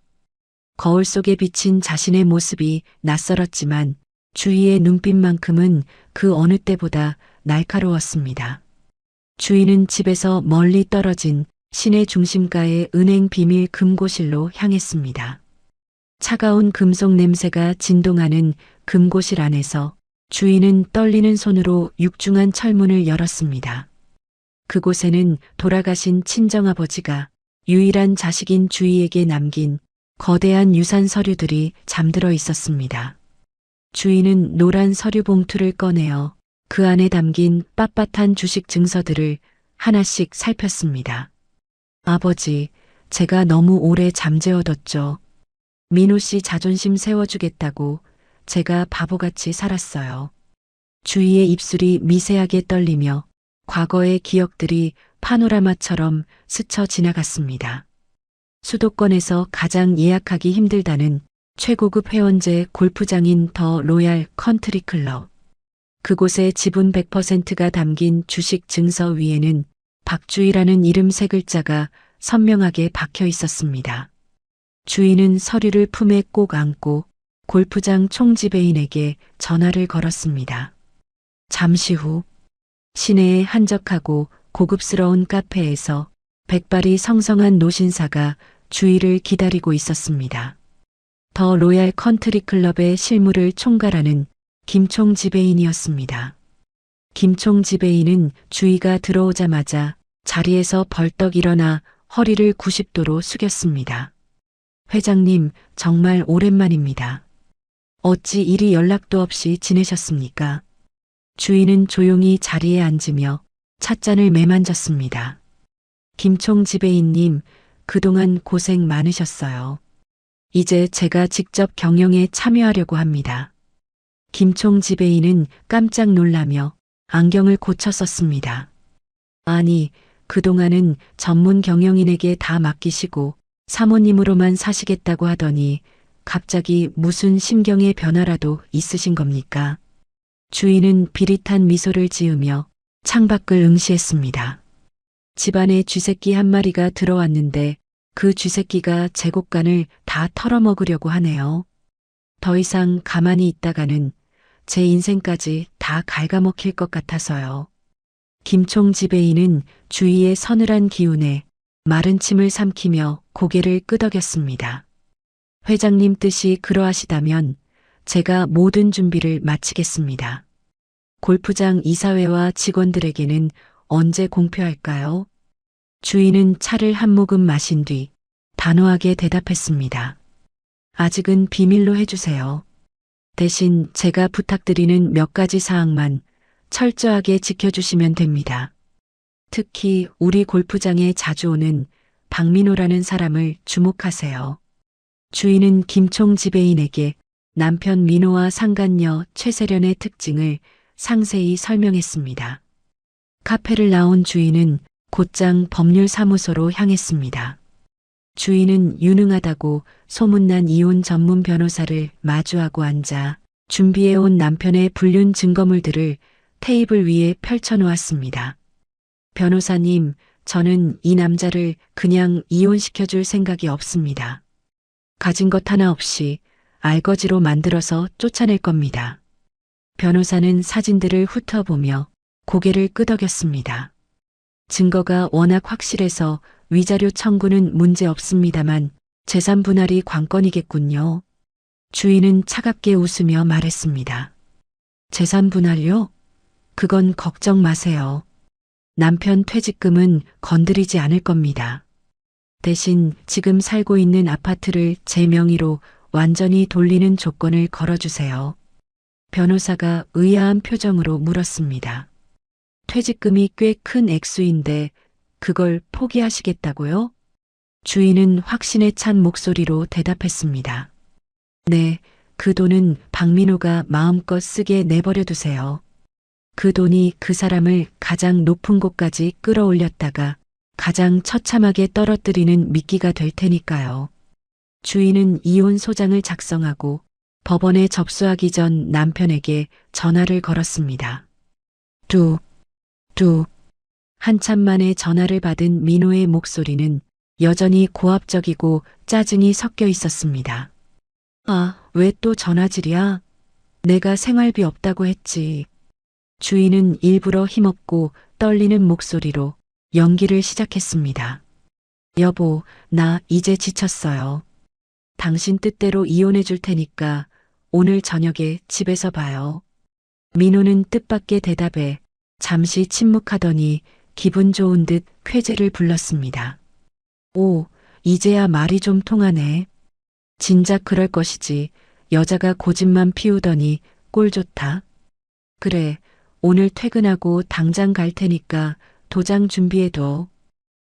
거울 속에 비친 자신의 모습이 낯설었지만 주희의 눈빛만큼은 그 어느 때보다 날카로웠습니다. 주인은 집에서 멀리 떨어진 시내 중심가의 은행 비밀 금고실로 향했습니다. 차가운 금속 냄새가 진동하는 금고실 안에서 주인은 떨리는 손으로 육중한 철문을 열었습니다. 그곳에는 돌아가신 친정아버지가 유일한 자식인 주희에게 남긴 거대한 유산 서류들이 잠들어 있었습니다. 주인은 노란 서류 봉투를 꺼내어 그 안에 담긴 빳빳한 주식 증서들을 하나씩 살폈습니다. 아버지, 제가 너무 오래 잠재워뒀죠. 민호 씨 자존심 세워주겠다고 제가 바보같이 살았어요. 주희의 입술이 미세하게 떨리며 과거의 기억들이 파노라마처럼 스쳐 지나갔습니다. 수도권에서 가장 예약하기 힘들다는 최고급 회원제 골프장인 더 로얄 컨트리 클럽. 그곳의 지분 100%가 담긴 주식 증서 위에는 박주희라는 이름 세 글자가 선명하게 박혀 있었습니다. 주인은 서류를 품에 꼭 안고 골프장 총지배인에게 전화를 걸었습니다. 잠시 후 시내의 한적하고 고급스러운 카페에서 백발이 성성한 노신사가 주희를 기다리고 있었습니다. 더 로얄 컨트리 클럽의 실무를 총괄하는 김총 지배인이었습니다. 김총 지배인은 주희가 들어오자마자 자리에서 벌떡 일어나 허리를 90도로 숙였습니다. 회장님, 정말 오랜만입니다. 어찌 이리 연락도 없이 지내셨습니까? 주인은 조용히 자리에 앉으며 찻잔을 매만졌습니다. 김총 지배인님, 그동안 고생 많으셨어요. 이제 제가 직접 경영에 참여하려고 합니다. 김총 지배인은 깜짝 놀라며 안경을 고쳐 썼습니다. 아니, 그동안은 전문 경영인에게 다 맡기시고 사모님으로만 사시겠다고 하더니 갑자기 무슨 심경의 변화라도 있으신 겁니까? 주인은 비릿한 미소를 지으며 창밖을 응시했습니다. 집안에 쥐새끼 한 마리가 들어왔는데 그 쥐새끼가 제곡간을 다 털어먹으려고 하네요. 더 이상 가만히 있다가는 제 인생까지 다 갉아먹힐 것 같아서요. 김총 지배인은 주위의 서늘한 기운에 마른 침을 삼키며 고개를 끄덕였습니다. 회장님 뜻이 그러하시다면 제가 모든 준비를 마치겠습니다. 골프장 이사회와 직원들에게는 언제 공표할까요? 주인은 차를 한 모금 마신 뒤 단호하게 대답했습니다. 아직은 비밀로 해주세요. 대신 제가 부탁드리는 몇 가지 사항만 철저하게 지켜주시면 됩니다. 특히 우리 골프장에 자주 오는 박민호라는 사람을 주목하세요. 주인은 김총 지배인에게 남편 민호와 상간녀 최세련의 특징을 상세히 설명했습니다. 카페를 나온 주인은 곧장 법률사무소로 향했습니다. 주인은 유능하다고 소문난 이혼 전문 변호사를 마주하고 앉아 준비해온 남편의 불륜 증거물들을 테이블 위에 펼쳐놓았습니다. 변호사님, 저는 이 남자를 그냥 이혼시켜줄 생각이 없습니다. 가진 것 하나 없이 알거지로 만들어서 쫓아낼 겁니다. 변호사는 사진들을 훑어보며 고개를 끄덕였습니다. 증거가 워낙 확실해서 위자료 청구는 문제 없습니다만 재산 분할이 관건이겠군요. 주인은 차갑게 웃으며 말했습니다. 재산 분할요? 그건 걱정 마세요. 남편 퇴직금은 건드리지 않을 겁니다. 대신 지금 살고 있는 아파트를 제 명의로 완전히 돌리는 조건을 걸어주세요. 변호사가 의아한 표정으로 물었습니다. 퇴직금이 꽤 큰 액수인데 그걸 포기하시겠다고요? 주인은 확신에 찬 목소리로 대답했습니다. 네, 그 돈은 박민호가 마음껏 쓰게 내버려 두세요. 그 돈이 그 사람을 가장 높은 곳까지 끌어올렸다가 가장 처참하게 떨어뜨리는 미끼가 될 테니까요. 주인은 이혼 소장을 작성하고 법원에 접수하기 전 남편에게 전화를 걸었습니다. 뚝. 한참 만에 전화를 받은 민호의 목소리는 여전히 고압적이고 짜증이 섞여 있었습니다. 아, 왜 또 전화질이야? 내가 생활비 없다고 했지. 주인은 일부러 힘없고 떨리는 목소리로 연기를 시작했습니다. 여보, 나 이제 지쳤어요. 당신 뜻대로 이혼해 줄 테니까 오늘 저녁에 집에서 봐요. 민호는 뜻밖의 대답에 잠시 침묵하더니 기분 좋은 듯 쾌재를 불렀습니다. 오, 이제야 말이 좀 통하네. 진작 그럴 것이지. 여자가 고집만 피우더니 꼴 좋다. 그래, 오늘 퇴근하고 당장 갈 테니까 도장 준비해둬.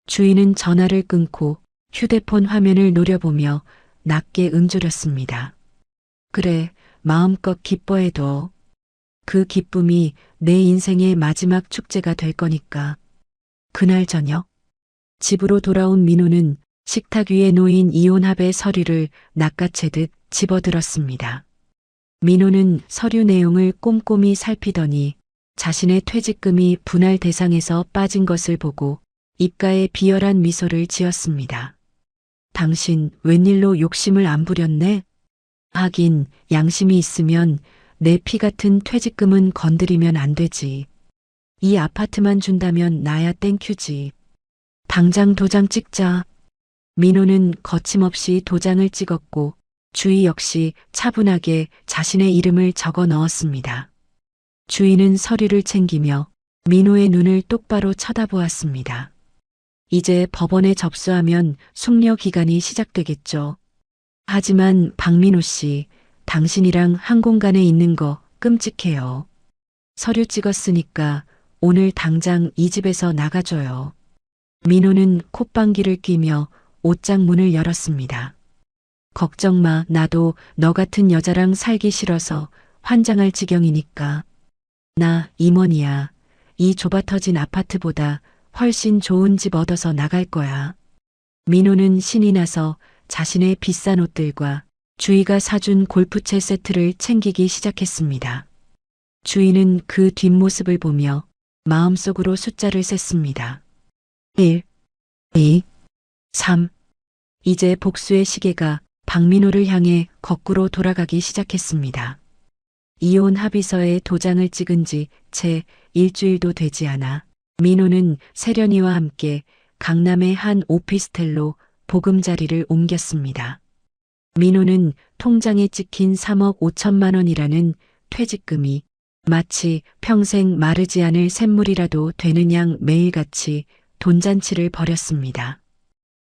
주인은 전화를 끊고 휴대폰 화면을 노려보며 낮게 응조렸습니다. 그래, 마음껏 기뻐해둬. 그 기쁨이 내 인생의 마지막 축제가 될 거니까. 그날 저녁, 집으로 돌아온 민호는 식탁 위에 놓인 이혼합의 서류를 낚아채듯 집어들었습니다. 민호는 서류 내용을 꼼꼼히 살피더니 자신의 퇴직금이 분할 대상에서 빠진 것을 보고 입가에 비열한 미소를 지었습니다. 당신 웬일로 욕심을 안 부렸네? 하긴 양심이 있으면 내 피 같은 퇴직금은 건드리면 안 되지. 이 아파트만 준다면 나야 땡큐지. 당장 도장 찍자. 민호는 거침없이 도장을 찍었고 주희 역시 차분하게 자신의 이름을 적어 넣었습니다. 주희는 서류를 챙기며 민호의 눈을 똑바로 쳐다보았습니다. 이제 법원에 접수하면 숙려 기간이 시작되겠죠. 하지만 박민호 씨, 당신이랑 한 공간에 있는 거 끔찍해요. 서류 찍었으니까 오늘 당장 이 집에서 나가줘요. 민호는 콧방귀를 뀌며 옷장 문을 열었습니다. 걱정 마, 나도 너 같은 여자랑 살기 싫어서 환장할 지경이니까. 나 임원이야. 이 좁아터진 아파트보다 훨씬 좋은 집 얻어서 나갈 거야. 민호는 신이 나서 자신의 비싼 옷들과 주희가 사준 골프채 세트를 챙기기 시작했습니다. 주희는 그 뒷모습을 보며 마음속으로 숫자를 셌습니다. 1, 2, 3. 이제 복수의 시계가 박민호를 향해 거꾸로 돌아가기 시작했습니다. 이혼 합의서에 도장을 찍은 지 채 일주일도 되지 않아 민호는 세련이와 함께 강남의 한 오피스텔로 보금자리를 옮겼습니다. 민호는 통장에 찍힌 3억 5천만 원이라는 퇴직금이 마치 평생 마르지 않을 샘물이라도 되는 양 매일같이 돈잔치를 벌였습니다.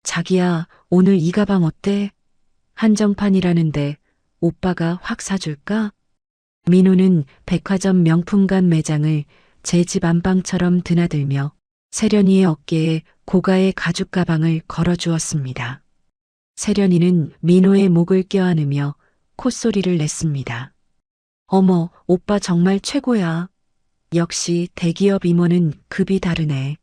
자기야, 오늘 이 가방 어때? 한정판이라는데 오빠가 확 사줄까? 민호는 백화점 명품관 매장을 제 집 안방처럼 드나들며 세련이의 어깨에 고가의 가죽 가방을 걸어주었습니다. 세련이는 민호의 목을 껴안으며 콧소리를 냈습니다. 어머, 오빠 정말 최고야. 역시 대기업 임원은 급이 다르네.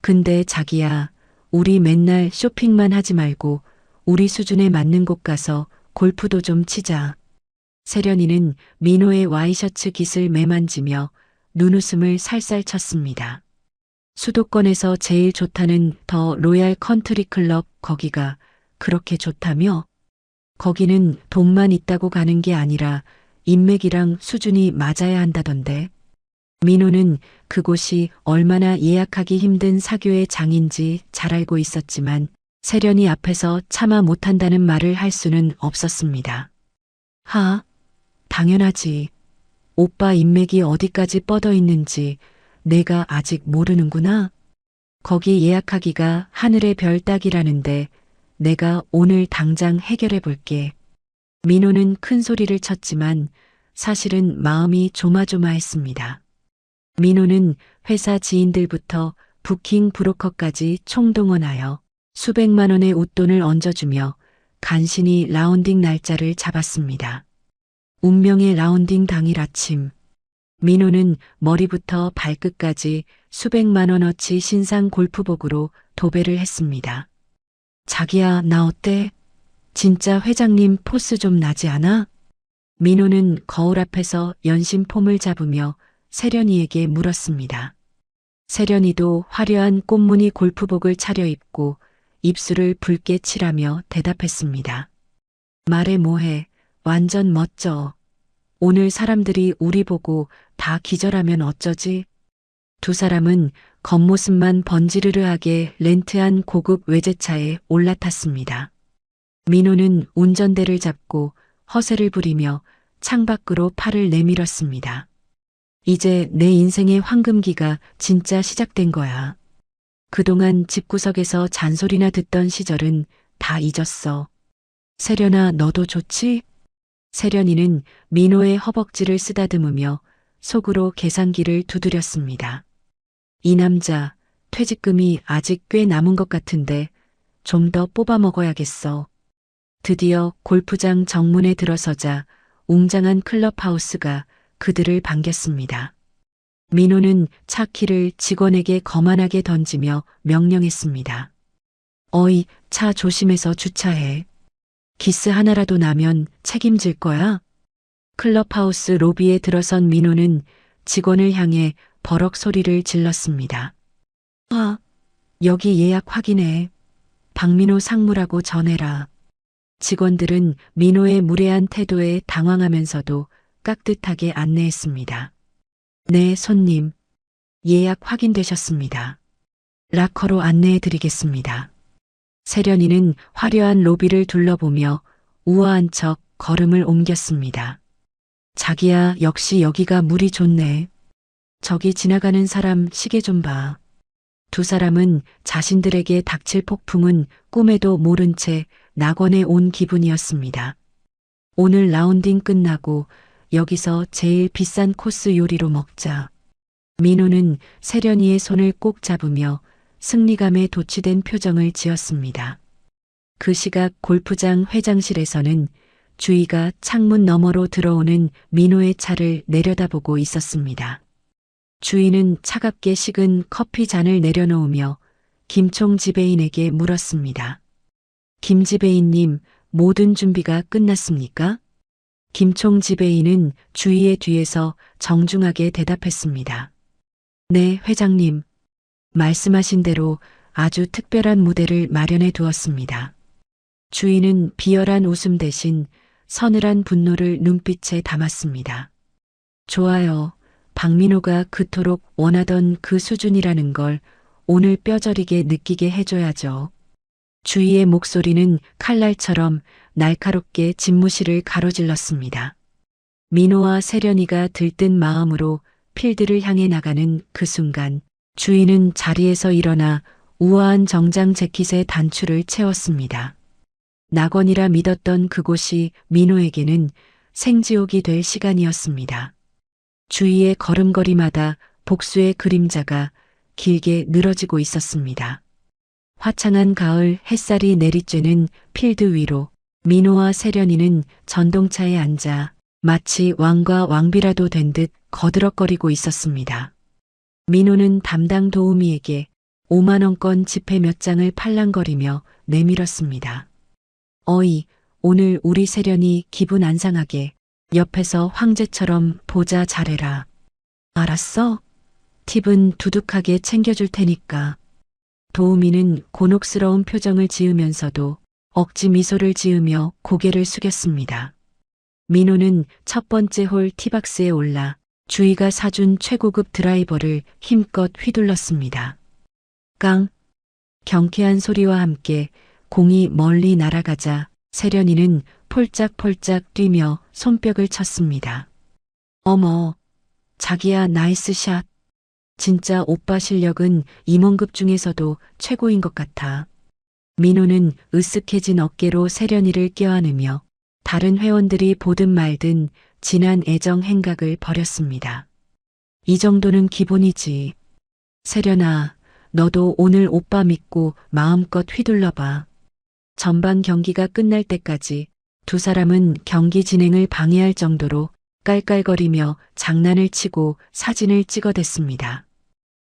근데 자기야, 우리 맨날 쇼핑만 하지 말고 우리 수준에 맞는 곳 가서 골프도 좀 치자. 세련이는 민호의 와이셔츠 깃을 매만지며 눈웃음을 살살 쳤습니다. 수도권에서 제일 좋다는 더 로얄 컨트리 클럽, 거기가 그렇게 좋다며? 거기는 돈만 있다고 가는 게 아니라 인맥이랑 수준이 맞아야 한다던데. 민호는 그곳이 얼마나 예약하기 힘든 사교의 장인지 잘 알고 있었지만 세련이 앞에서 차마 못한다는 말을 할 수는 없었습니다. 당연하지. 오빠 인맥이 어디까지 뻗어 있는지 내가 아직 모르는구나. 거기 예약하기가 하늘의 별 따기라는데 내가 오늘 당장 해결해 볼게. 민호는 큰 소리를 쳤지만 사실은 마음이 조마조마했습니다. 민호는 회사 지인들부터 부킹 브로커까지 총동원하여 수백만 원의 웃돈을 얹어주며 간신히 라운딩 날짜를 잡았습니다. 운명의 라운딩 당일 아침, 민호는 머리부터 발끝까지 수백만 원어치 신상 골프복으로 도배를 했습니다. 자기야, 나 어때? 진짜 회장님 포스 좀 나지 않아? 민호는 거울 앞에서 연신 폼을 잡으며 세련이에게 물었습니다. 세련이도 화려한 꽃무늬 골프복을 차려입고 입술을 붉게 칠하며 대답했습니다. 말해 뭐해, 완전 멋져. 오늘 사람들이 우리 보고 다 기절하면 어쩌지? 두 사람은 겉모습만 번지르르하게 렌트한 고급 외제차에 올라탔습니다. 민호는 운전대를 잡고 허세를 부리며 창밖으로 팔을 내밀었습니다. 이제 내 인생의 황금기가 진짜 시작된 거야. 그동안 집구석에서 잔소리나 듣던 시절은 다 잊었어. 세련아, 너도 좋지? 세련이는 민호의 허벅지를 쓰다듬으며 속으로 계산기를 두드렸습니다. 이 남자, 퇴직금이 아직 꽤 남은 것 같은데 좀 더 뽑아 먹어야겠어. 드디어 골프장 정문에 들어서자 웅장한 클럽하우스가 그들을 반겼습니다. 민호는 차 키를 직원에게 거만하게 던지며 명령했습니다. 어이, 차 조심해서 주차해. 기스 하나라도 나면 책임질 거야. 클럽하우스 로비에 들어선 민호는 직원을 향해 버럭 소리를 질렀습니다. 여기 예약 확인해. 박민호 상무라고 전해라. 직원들은 민호의 무례한 태도에 당황하면서도 깍듯하게 안내했습니다. 네, 손님. 예약 확인되셨습니다. 락커로 안내해 드리겠습니다. 세련이는 화려한 로비를 둘러보며 우아한 척 걸음을 옮겼습니다. 자기야, 역시 여기가 물이 좋네. 저기 지나가는 사람 시계 좀 봐. 두 사람은 자신들에게 닥칠 폭풍은 꿈에도 모른 채 낙원에 온 기분이었습니다. 오늘 라운딩 끝나고 여기서 제일 비싼 코스 요리로 먹자. 민호는 세련이의 손을 꼭 잡으며 승리감에 도취된 표정을 지었습니다. 그 시각 골프장 회장실에서는 주희가 창문 너머로 들어오는 민호의 차를 내려다보고 있었습니다. 주희는 차갑게 식은 커피 잔을 내려놓으며 김총 지배인에게 물었습니다. 김 지배인님, 모든 준비가 끝났습니까? 김총 지배인은 주희의 뒤에서 정중하게 대답했습니다. 네, 회장님. 말씀하신 대로 아주 특별한 무대를 마련해 두었습니다. 주희는 비열한 웃음 대신 서늘한 분노를 눈빛에 담았습니다. 좋아요. 박민호가 그토록 원하던 그 수준이라는 걸 오늘 뼈저리게 느끼게 해줘야죠. 주희의 목소리는 칼날처럼 날카롭게 집무실을 가로질렀습니다. 민호와 세련이가 들뜬 마음으로 필드를 향해 나가는 그 순간 주희는 자리에서 일어나 우아한 정장 재킷에 단추를 채웠습니다. 낙원이라 믿었던 그곳이 민호에게는 생지옥이 될 시간이었습니다. 주위의 걸음걸이마다 복수의 그림자가 길게 늘어지고 있었습니다. 화창한 가을 햇살이 내리쬐는 필드 위로 민호와 세련이는 전동차에 앉아 마치 왕과 왕비라도 된 듯 거드럭거리고 있었습니다. 민호는 담당 도우미에게 5만원권 지폐 몇 장을 팔랑거리며 내밀었습니다. 어이, 오늘 우리 세련이 기분 안 상하게 옆에서 황제처럼 보자 잘해라. 알았어? 팁은 두둑하게 챙겨줄 테니까. 도우미는 곤혹스러운 표정을 지으면서도 억지 미소를 지으며 고개를 숙였습니다. 민호는 첫 번째 홀 티박스에 올라 주희가 사준 최고급 드라이버를 힘껏 휘둘렀습니다. 깡! 경쾌한 소리와 함께 공이 멀리 날아가자 세련이는 폴짝폴짝 뛰며 손뼉을 쳤습니다. 어머, 자기야 나이스 샷. 진짜 오빠 실력은 임원급 중에서도 최고인 것 같아. 민호는 으쓱해진 어깨로 세련이를 껴안으며 다른 회원들이 보든 말든 진한 애정 행각을 벌였습니다. 이 정도는 기본이지. 세련아, 너도 오늘 오빠 믿고 마음껏 휘둘러봐. 전반 경기가 끝날 때까지 두 사람은 경기 진행을 방해할 정도로 깔깔거리며 장난을 치고 사진을 찍어댔습니다.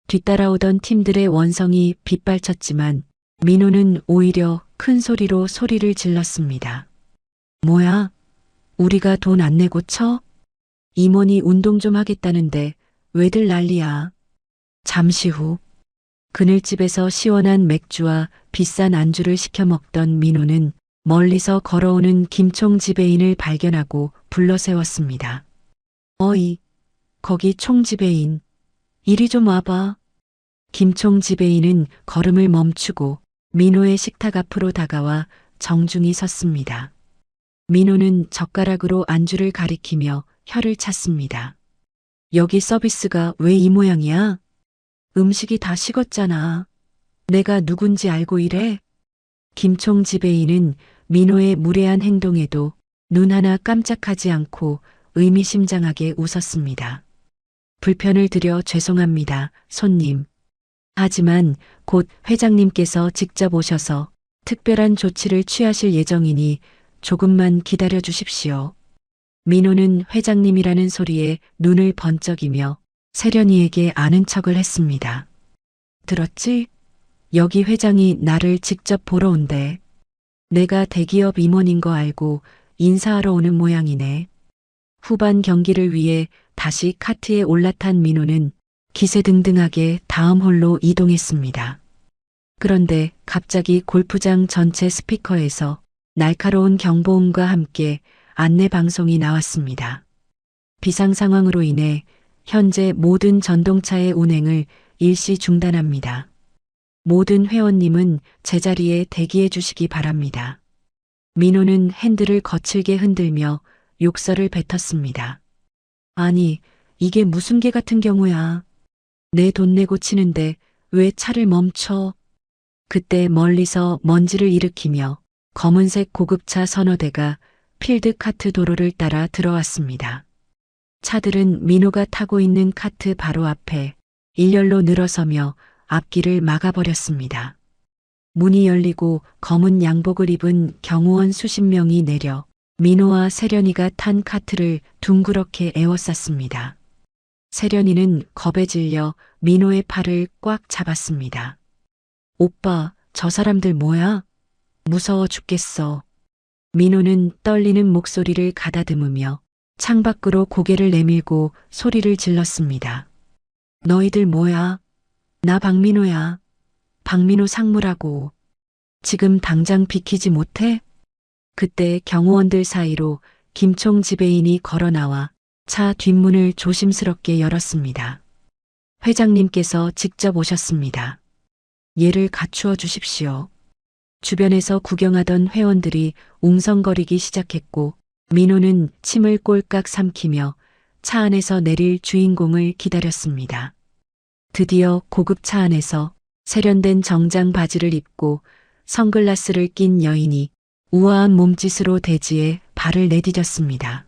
뒤따라오던 팀들의 원성이 빗발쳤지만 민호는 오히려 큰 소리로 소리를 질렀습니다. 뭐야? 우리가 돈 안 내고 쳐? 임원이 운동 좀 하겠다는데 왜들 난리야? 잠시 후 그늘집에서 시원한 맥주와 비싼 안주를 시켜 먹던 민호는 멀리서 걸어오는 김총 지배인을 발견하고 불러세웠습니다. 어이, 거기 총 지배인. 이리 좀 와봐. 김총 지배인은 걸음을 멈추고 민호의 식탁 앞으로 다가와 정중히 섰습니다. 민호는 젓가락으로 안주를 가리키며 혀를 찼습니다. 여기 서비스가 왜 이 모양이야? 음식이 다 식었잖아. 내가 누군지 알고 이래? 김총 지배인은 민호의 무례한 행동에도 눈 하나 깜짝하지 않고 의미심장하게 웃었습니다. 불편을 드려 죄송합니다, 손님. 하지만 곧 회장님께서 직접 오셔서 특별한 조치를 취하실 예정이니 조금만 기다려 주십시오. 민호는 회장님이라는 소리에 눈을 번쩍이며 세련이에게 아는 척을 했습니다. 들었지? 여기 회장이 나를 직접 보러 온대. 내가 대기업 임원인 거 알고 인사하러 오는 모양이네. 후반 경기를 위해 다시 카트에 올라탄 민호는 기세등등하게 다음 홀로 이동했습니다. 그런데 갑자기 골프장 전체 스피커에서 날카로운 경보음과 함께 안내 방송이 나왔습니다. 비상 상황으로 인해 현재 모든 전동차의 운행을 일시 중단합니다. 모든 회원님은 제자리에 대기해 주시기 바랍니다. 민호는 핸들을 거칠게 흔들며 욕설을 뱉었습니다. 아니, 이게 무슨 개 같은 경우야. 내 돈 내고 치는데 왜 차를 멈춰? 그때 멀리서 먼지를 일으키며 검은색 고급차 서너 대가 필드카트 도로를 따라 들어왔습니다. 차들은 민호가 타고 있는 카트 바로 앞에 일렬로 늘어서며 앞길을 막아버렸습니다. 문이 열리고 검은 양복을 입은 경호원 수십 명이 내려 민호와 세련이가 탄 카트를 둥그렇게 에워쌌습니다. 세련이는 겁에 질려 민호의 팔을 꽉 잡았습니다. 오빠, 저 사람들 뭐야? 무서워 죽겠어. 민호는 떨리는 목소리를 가다듬으며 창밖으로 고개를 내밀고 소리를 질렀습니다. 너희들 뭐야? 나 박민호야. 박민호 상무라고. 지금 당장 비키지 못해? 그때 경호원들 사이로 김총 지배인이 걸어 나와 차 뒷문을 조심스럽게 열었습니다. 회장님께서 직접 오셨습니다. 얘를 갖추어 주십시오. 주변에서 구경하던 회원들이 웅성거리기 시작했고 민호는 침을 꼴깍 삼키며 차 안에서 내릴 주인공을 기다렸습니다. 드디어 고급 차 안에서 세련된 정장 바지를 입고 선글라스를 낀 여인이 우아한 몸짓으로 대지에 발을 내디뎠습니다.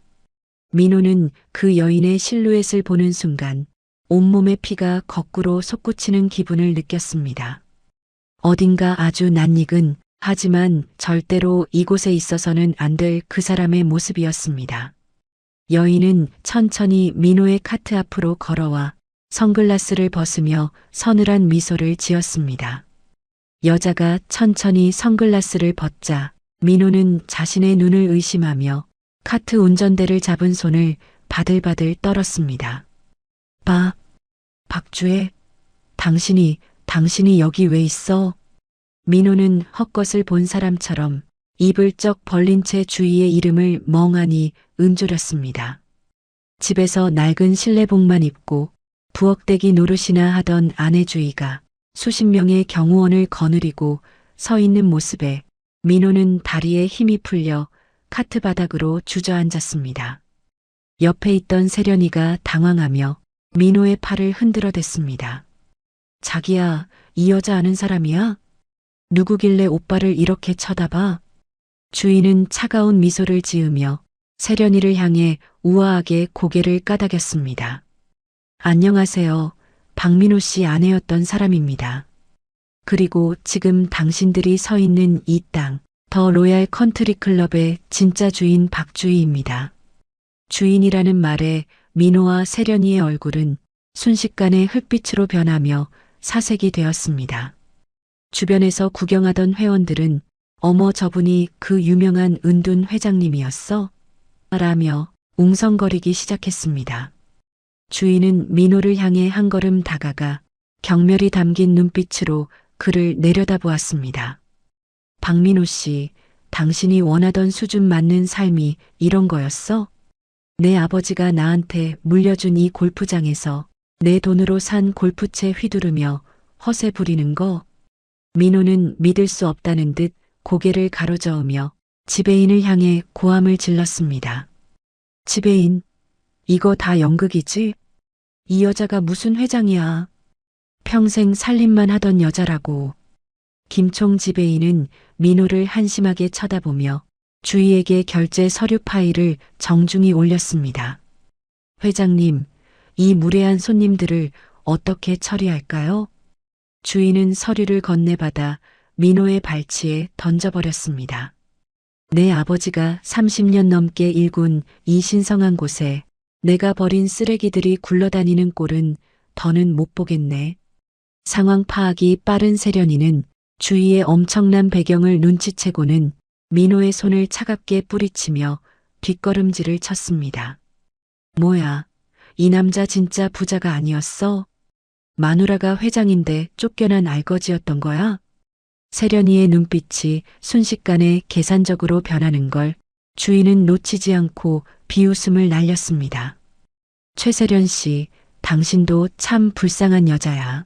민호는 그 여인의 실루엣을 보는 순간 온몸의 피가 거꾸로 솟구치는 기분을 느꼈습니다. 어딘가 아주 낯익은 하지만 절대로 이곳에 있어서는 안 될 그 사람의 모습이었습니다. 여인은 천천히 민호의 카트 앞으로 걸어와 선글라스를 벗으며 서늘한 미소를 지었습니다. 여자가 천천히 선글라스를 벗자 민호는 자신의 눈을 의심하며 카트 운전대를 잡은 손을 바들바들 떨었습니다. 박주혜, 당신이 여기 왜 있어? 민호는 헛것을 본 사람처럼 입을 쩍 벌린 채 주위의 이름을 멍하니 은조렸습니다. 집에서 낡은 실내복만 입고 부엌대기 노릇이나 하던 아내 주희가 수십 명의 경호원을 거느리고 서 있는 모습에 민호는 다리에 힘이 풀려 카트 바닥으로 주저앉았습니다. 옆에 있던 세련이가 당황하며 민호의 팔을 흔들어댔습니다. 자기야, 이 여자 아는 사람이야? 누구길래 오빠를 이렇게 쳐다봐? 주인은 차가운 미소를 지으며 세련이를 향해 우아하게 고개를 까닥였습니다. 안녕하세요. 박민호 씨 아내였던 사람입니다. 그리고 지금 당신들이 서 있는 이 땅, 더 로얄 컨트리 클럽의 진짜 주인 박주희입니다. 주인이라는 말에 민호와 세련이의 얼굴은 순식간에 흙빛으로 변하며 사색이 되었습니다. 주변에서 구경하던 회원들은 어머 저분이 그 유명한 은둔 회장님이었어? 라며 웅성거리기 시작했습니다. 주인은 민호를 향해 한 걸음 다가가 경멸이 담긴 눈빛으로 그를 내려다보았습니다. 박민호 씨, 당신이 원하던 수준 맞는 삶이 이런 거였어? 내 아버지가 나한테 물려준 이 골프장에서 내 돈으로 산 골프채 휘두르며 허세 부리는 거? 민호는 믿을 수 없다는 듯 고개를 가로저으며 지배인을 향해 고함을 질렀습니다. 지배인, 이거 다 연극이지? 이 여자가 무슨 회장이야? 평생 살림만 하던 여자라고. 김총 지배인은 민호를 한심하게 쳐다보며 주희에게 결제 서류 파일을 정중히 올렸습니다. 회장님, 이 무례한 손님들을 어떻게 처리할까요? 주인은 서류를 건네받아 민호의 발치에 던져버렸습니다. 내 아버지가 30년 넘게 일군 이 신성한 곳에 내가 버린 쓰레기들이 굴러다니는 꼴은 더는 못 보겠네. 상황 파악이 빠른 세련이는 주위의 엄청난 배경을 눈치채고는 민호의 손을 차갑게 뿌리치며 뒷걸음질을 쳤습니다. 뭐야, 이 남자 진짜 부자가 아니었어? 마누라가 회장인데 쫓겨난 알거지였던 거야? 세련이의 눈빛이 순식간에 계산적으로 변하는 걸 주인은 놓치지 않고 비웃음을 날렸습니다. 최세련 씨, 당신도 참 불쌍한 여자야.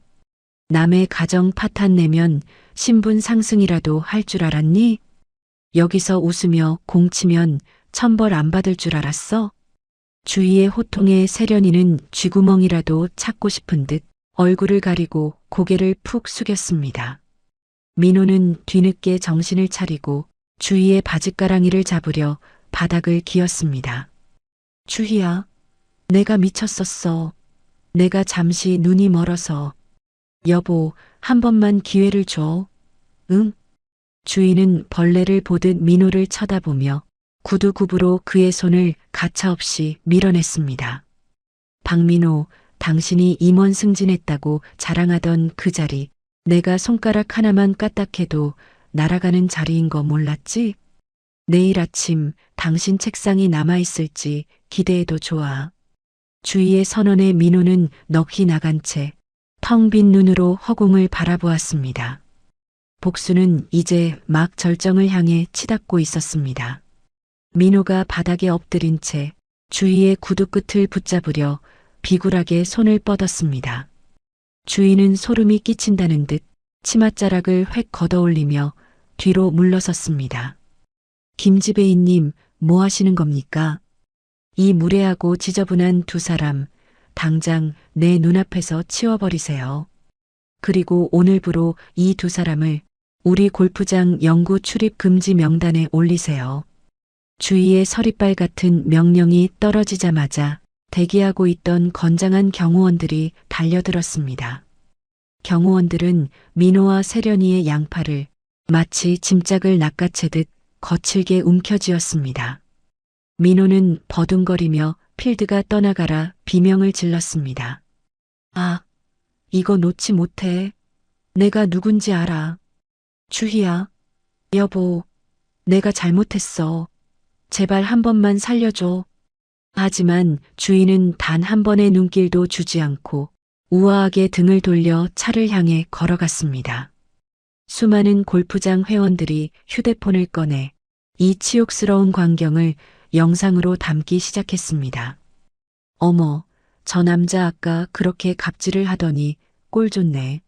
남의 가정 파탄 내면 신분 상승이라도 할 줄 알았니? 여기서 웃으며 공치면 천벌 안 받을 줄 알았어? 주위의 호통에 세련이는 쥐구멍이라도 찾고 싶은 듯 얼굴을 가리고 고개를 푹 숙였습니다. 민호는 뒤늦게 정신을 차리고 주희의 바짓가랑이를 잡으려 바닥을 기었습니다. 주희야, 내가 미쳤었어. 내가 잠시 눈이 멀어서. 여보, 한 번만 기회를 줘. 응? 주희는 벌레를 보듯 민호를 쳐다보며 구두굽으로 그의 손을 가차없이 밀어냈습니다. 박민호, 당신이 임원 승진했다고 자랑하던 그 자리, 내가 손가락 하나만 까딱해도 날아가는 자리인 거 몰랐지? 내일 아침 당신 책상이 남아있을지 기대해도 좋아. 주희의 선언에 민호는 넋이 나간 채 텅 빈 눈으로 허공을 바라보았습니다. 복수는 이제 막 절정을 향해 치닫고 있었습니다. 민호가 바닥에 엎드린 채 주희의 구두 끝을 붙잡으려 비굴하게 손을 뻗었습니다. 주희는 소름이 끼친다는 듯 치맛자락을 획 걷어올리며 뒤로 물러섰습니다. 김지배인님, 뭐 하시는 겁니까? 이 무례하고 지저분한 두 사람, 당장 내 눈앞에서 치워버리세요. 그리고 오늘부로 이 두 사람을 우리 골프장 영구 출입 금지 명단에 올리세요. 주위의 서리빨 같은 명령이 떨어지자마자 대기하고 있던 건장한 경호원들이 달려들었습니다. 경호원들은 민호와 세련이의 양팔을 마치 짐짝을 낚아채듯 거칠게 움켜쥐었습니다. 민호는 버둥거리며 필드가 떠나가라 비명을 질렀습니다. 아, 이거 놓지 못해. 내가 누군지 알아. 주희야, 여보, 내가 잘못했어. 제발 한 번만 살려줘. 하지만 주희는 단 한 번의 눈길도 주지 않고 우아하게 등을 돌려 차를 향해 걸어갔습니다. 수많은 골프장 회원들이 휴대폰을 꺼내 이 치욕스러운 광경을 영상으로 담기 시작했습니다. 어머, 저 남자 아까 그렇게 갑질을 하더니 꼴 좋네.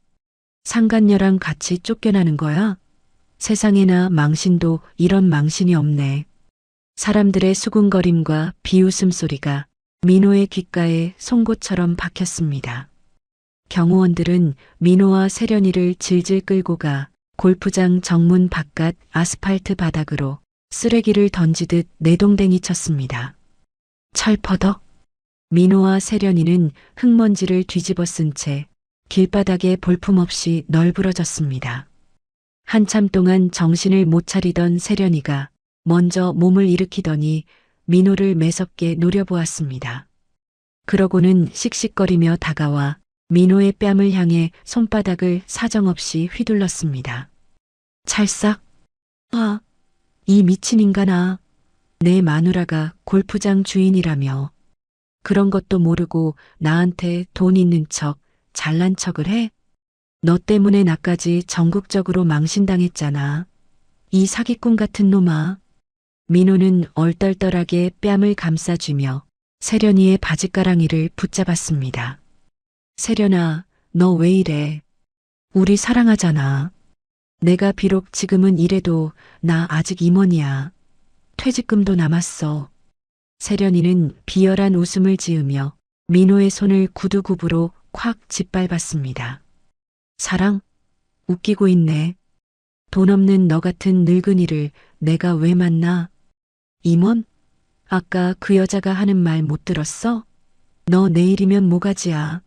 상간녀랑 같이 쫓겨나는 거야? 세상에나 망신도 이런 망신이 없네. 사람들의 수군거림과 비웃음 소리가 민호의 귓가에 송곳처럼 박혔습니다. 경호원들은 민호와 세련이를 질질 끌고 가 골프장 정문 바깥 아스팔트 바닥으로 쓰레기를 던지듯 내동댕이 쳤습니다. 철퍼덕. 민호와 세련이는 흙먼지를 뒤집어 쓴 채 길바닥에 볼품없이 널브러졌습니다. 한참 동안 정신을 못 차리던 세련이가 먼저 몸을 일으키더니 민호를 매섭게 노려보았습니다. 그러고는 씩씩거리며 다가와 민호의 뺨을 향해 손바닥을 사정없이 휘둘렀습니다. 찰싹. 아, 이 미친 인간아. 내 마누라가 골프장 주인이라며. 그런 것도 모르고 나한테 돈 있는 척, 잘난 척을 해? 너 때문에 나까지 전국적으로 망신당했잖아. 이 사기꾼 같은 놈아. 민호는 얼떨떨하게 뺨을 감싸주며 세련이의 바짓가랑이를 붙잡았습니다. 세련아, 너 왜 이래? 우리 사랑하잖아. 내가 비록 지금은 이래도 나 아직 임원이야. 퇴직금도 남았어. 세련이는 비열한 웃음을 지으며 민호의 손을 구두굽으로 콱 짓밟았습니다. 사랑? 웃기고 있네. 돈 없는 너 같은 늙은이를 내가 왜 만나? 임원? 아까 그 여자가 하는 말 못 들었어? 너 내일이면 모가지야.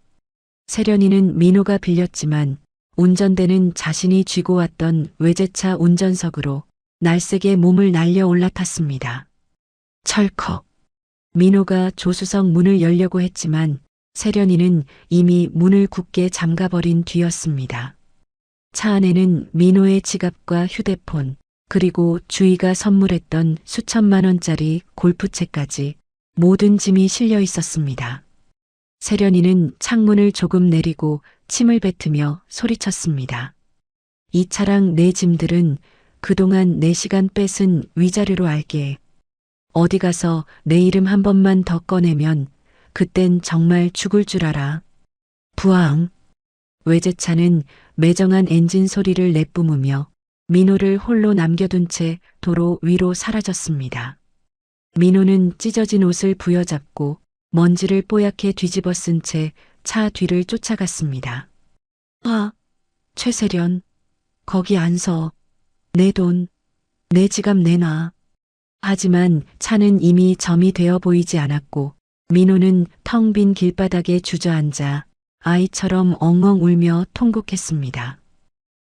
세련이는 민호가 빌렸지만 운전대는 자신이 쥐고 왔던 외제차 운전석으로 날쌔게 몸을 날려 올라탔습니다. 철컥. 민호가 조수석 문을 열려고 했지만 세련이는 이미 문을 굳게 잠가버린 뒤였습니다. 차 안에는 민호의 지갑과 휴대폰, 그리고 주희가 선물했던 수천만 원짜리 골프채까지 모든 짐이 실려 있었습니다. 세련이는 창문을 조금 내리고 침을 뱉으며 소리쳤습니다. 이 차랑 내 짐들은 그동안 내 시간 뺏은 위자료로 알게. 어디 가서 내 이름 한 번만 더 꺼내면 그땐 정말 죽을 줄 알아. 부앙. 외제차는 매정한 엔진 소리를 내뿜으며 민호를 홀로 남겨둔 채 도로 위로 사라졌습니다. 민호는 찢어진 옷을 부여잡고 먼지를 뽀얗게 뒤집어 쓴 채 차 뒤를 쫓아갔습니다. 아, 최세련. 거기 안 서. 내 돈. 내 지갑 내놔. 하지만 차는 이미 점이 되어 보이지 않았고 민호는 텅 빈 길바닥에 주저앉아 아이처럼 엉엉 울며 통곡했습니다.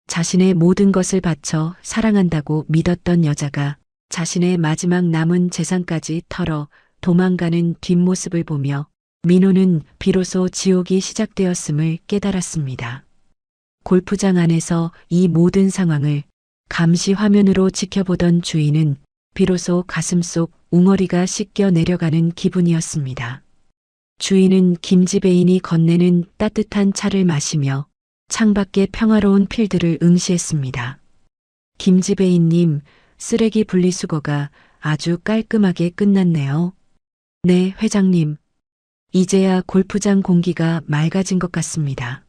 자신의 모든 것을 바쳐 사랑한다고 믿었던 여자가 자신의 마지막 남은 재산까지 털어 도망가는 뒷모습을 보며 민호는 비로소 지옥이 시작되었음을 깨달았습니다. 골프장 안에서 이 모든 상황을 감시 화면으로 지켜보던 주인은 비로소 가슴속 웅어리가 씻겨 내려가는 기분이었습니다. 주인은 김지배인이 건네는 따뜻한 차를 마시며 창밖의 평화로운 필드를 응시했습니다. 김지배인님, 쓰레기 분리수거가 아주 깔끔하게 끝났네요. 네, 회장님. 이제야 골프장 공기가 맑아진 것 같습니다.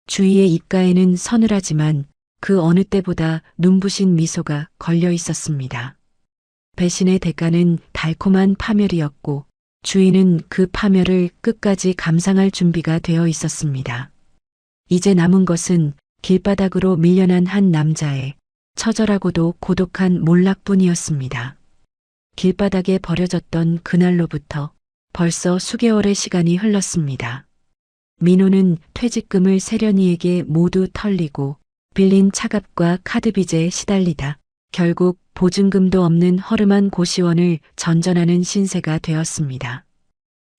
주희의 입가에는 서늘하지만 그 어느 때보다 눈부신 미소가 걸려 있었습니다. 배신의 대가는 달콤한 파멸이었고 주인은 그 파멸을 끝까지 감상할 준비가 되어 있었습니다. 이제 남은 것은 길바닥으로 밀려난 한 남자의 처절하고도 고독한 몰락뿐이었습니다. 길바닥에 버려졌던 그날로부터 벌써 수개월의 시간이 흘렀습니다. 민호는 퇴직금을 세련이에게 모두 털리고 빌린 차값과 카드빚에 시달리다 결국 보증금도 없는 허름한 고시원을 전전하는 신세가 되었습니다.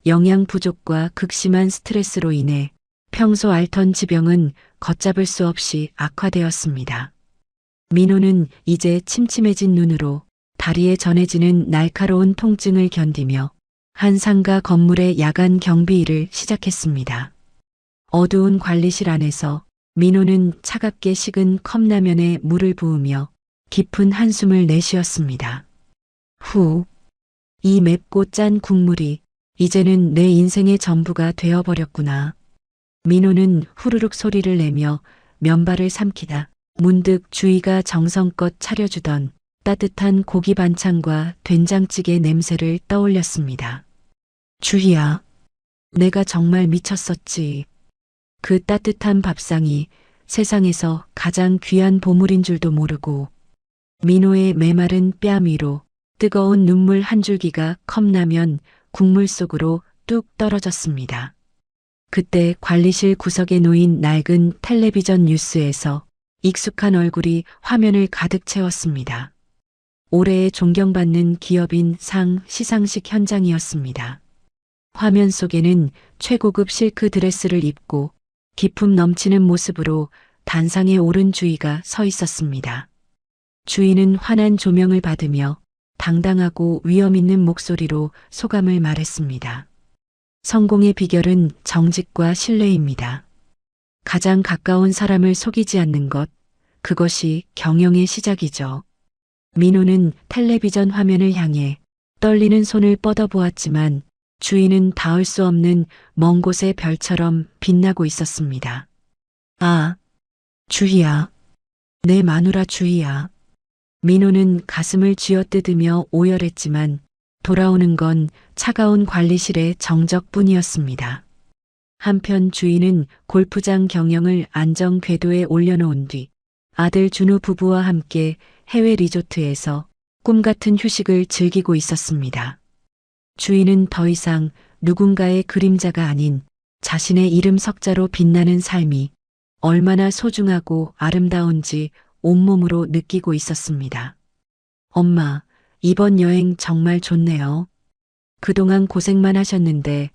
영양 부족과 극심한 스트레스로 인해 평소 앓던 지병은 걷잡을 수 없이 악화되었습니다. 민호는 이제 침침해진 눈으로 다리에 전해지는 날카로운 통증을 견디며 한 상가 건물의 야간 경비 일을 시작했습니다. 어두운 관리실 안에서 민호는 차갑게 식은 컵라면에 물을 부으며 깊은 한숨을 내쉬었습니다. 후, 이 맵고 짠 국물이 이제는 내 인생의 전부가 되어버렸구나. 민호는 후루룩 소리를 내며 면발을 삼키다 문득 주희가 정성껏 차려주던 따뜻한 고기 반찬과 된장찌개 냄새를 떠올렸습니다. 주희야, 내가 정말 미쳤었지. 그 따뜻한 밥상이 세상에서 가장 귀한 보물인 줄도 모르고 민호의 메마른 뺨 위로 뜨거운 눈물 한 줄기가 컵라면 국물 속으로 뚝 떨어졌습니다. 그때 관리실 구석에 놓인 낡은 텔레비전 뉴스에서 익숙한 얼굴이 화면을 가득 채웠습니다. 올해의 존경받는 기업인 상 시상식 현장이었습니다. 화면 속에는 최고급 실크 드레스를 입고 기품 넘치는 모습으로 단상에 오른 주희가 서 있었습니다. 주희는 환한 조명을 받으며 당당하고 위엄 있는 목소리로 소감을 말했습니다. 성공의 비결은 정직과 신뢰입니다. 가장 가까운 사람을 속이지 않는 것, 그것이 경영의 시작이죠. 민호는 텔레비전 화면을 향해 떨리는 손을 뻗어보았지만 주희는 닿을 수 없는 먼 곳의 별처럼 빛나고 있었습니다. 아, 주희야. 내 마누라 주희야. 민호는 가슴을 쥐어뜯으며 오열했지만 돌아오는 건 차가운 관리실의 정적뿐이었습니다. 한편 주희는 골프장 경영을 안정 궤도에 올려놓은 뒤 아들 준우 부부와 함께 해외 리조트에서 꿈같은 휴식을 즐기고 있었습니다. 주희는 더 이상 누군가의 그림자가 아닌 자신의 이름 석자로 빛나는 삶이 얼마나 소중하고 아름다운지 온몸으로 느끼고 있었습니다. 엄마, 이번 여행 정말 좋네요. 그동안 고생만 하셨는데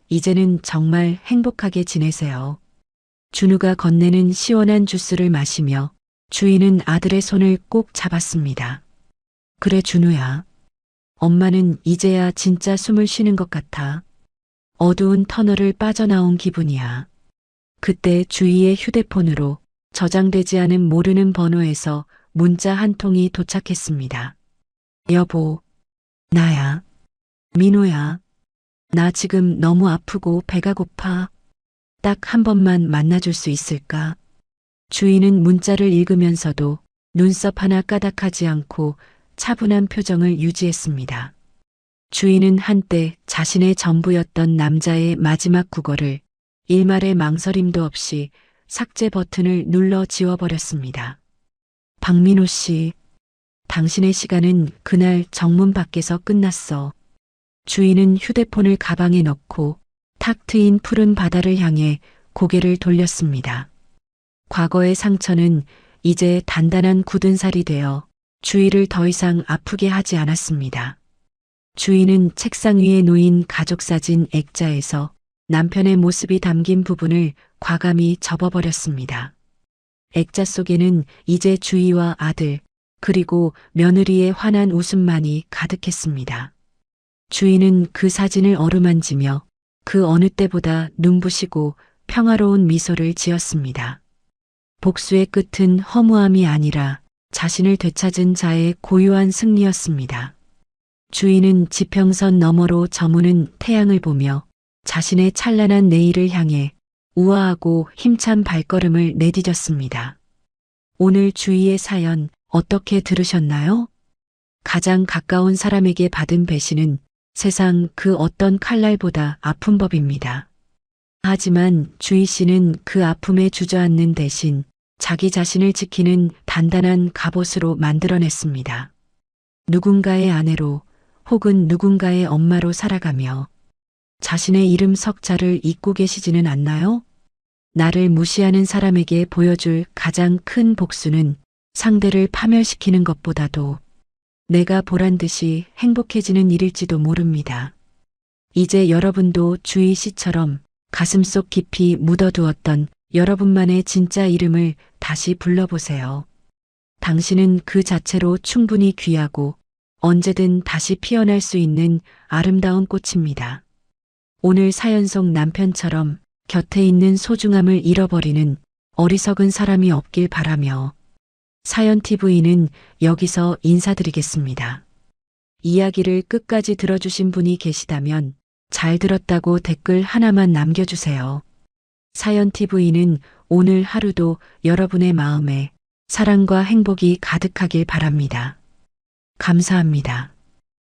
이제는 정말 행복하게 지내세요. 준우가 건네는 시원한 주스를 마시며 주희는 아들의 손을 꼭 잡았습니다. 그래 준우야. 엄마는 이제야 진짜 숨을 쉬는 것 같아. 어두운 터널을 빠져나온 기분이야. 그때 주희의 휴대폰으로 저장되지 않은 모르는 번호에서 문자 한 통이 도착했습니다. 여보, 나야. 민호야. 나 지금 너무 아프고 배가 고파. 딱 한 번만 만나줄 수 있을까? 주희는 문자를 읽으면서도 눈썹 하나 까닥하지 않고 차분한 표정을 유지했습니다. 주희는 한때 자신의 전부였던 남자의 마지막 국어를 일말의 망설임도 없이 삭제 버튼을 눌러 지워버렸습니다. 박민호 씨, 당신의 시간은 그날 정문 밖에서 끝났어. 주인은 휴대폰을 가방에 넣고 탁 트인 푸른 바다를 향해 고개를 돌렸습니다. 과거의 상처는 이제 단단한 굳은 살이 되어 주위를 더 이상 아프게 하지 않았습니다. 주인은 책상 위에 놓인 가족사진 액자에서 남편의 모습이 담긴 부분을 과감히 접어버렸습니다. 액자 속에는 이제 주희와 아들, 그리고 며느리의 환한 웃음만이 가득했습니다. 주인은 그 사진을 어루만지며 그 어느 때보다 눈부시고 평화로운 미소를 지었습니다. 복수의 끝은 허무함이 아니라 자신을 되찾은 자의 고요한 승리였습니다. 주인은 지평선 너머로 저무는 태양을 보며 자신의 찬란한 내일을 향해 우아하고 힘찬 발걸음을 내디뎠습니다. 오늘 주희의 사연 어떻게 들으셨나요? 가장 가까운 사람에게 받은 배신은 세상 그 어떤 칼날보다 아픈 법입니다. 하지만 주희 씨는 그 아픔에 주저앉는 대신 자기 자신을 지키는 단단한 갑옷으로 만들어냈습니다. 누군가의 아내로 혹은 누군가의 엄마로 살아가며 자신의 이름 석자를 잊고 계시지는 않나요? 나를 무시하는 사람에게 보여줄 가장 큰 복수는 상대를 파멸시키는 것보다도 내가 보란 듯이 행복해지는 일일지도 모릅니다. 이제 여러분도 주희 씨처럼 가슴속 깊이 묻어두었던 여러분만의 진짜 이름을 다시 불러보세요. 당신은 그 자체로 충분히 귀하고 언제든 다시 피어날 수 있는 아름다운 꽃입니다. 오늘 사연 속 남편처럼 곁에 있는 소중함을 잃어버리는 어리석은 사람이 없길 바라며 사연TV는 여기서 인사드리겠습니다. 이야기를 끝까지 들어주신 분이 계시다면 잘 들었다고 댓글 하나만 남겨주세요. 사연TV는 오늘 하루도 여러분의 마음에 사랑과 행복이 가득하길 바랍니다. 감사합니다.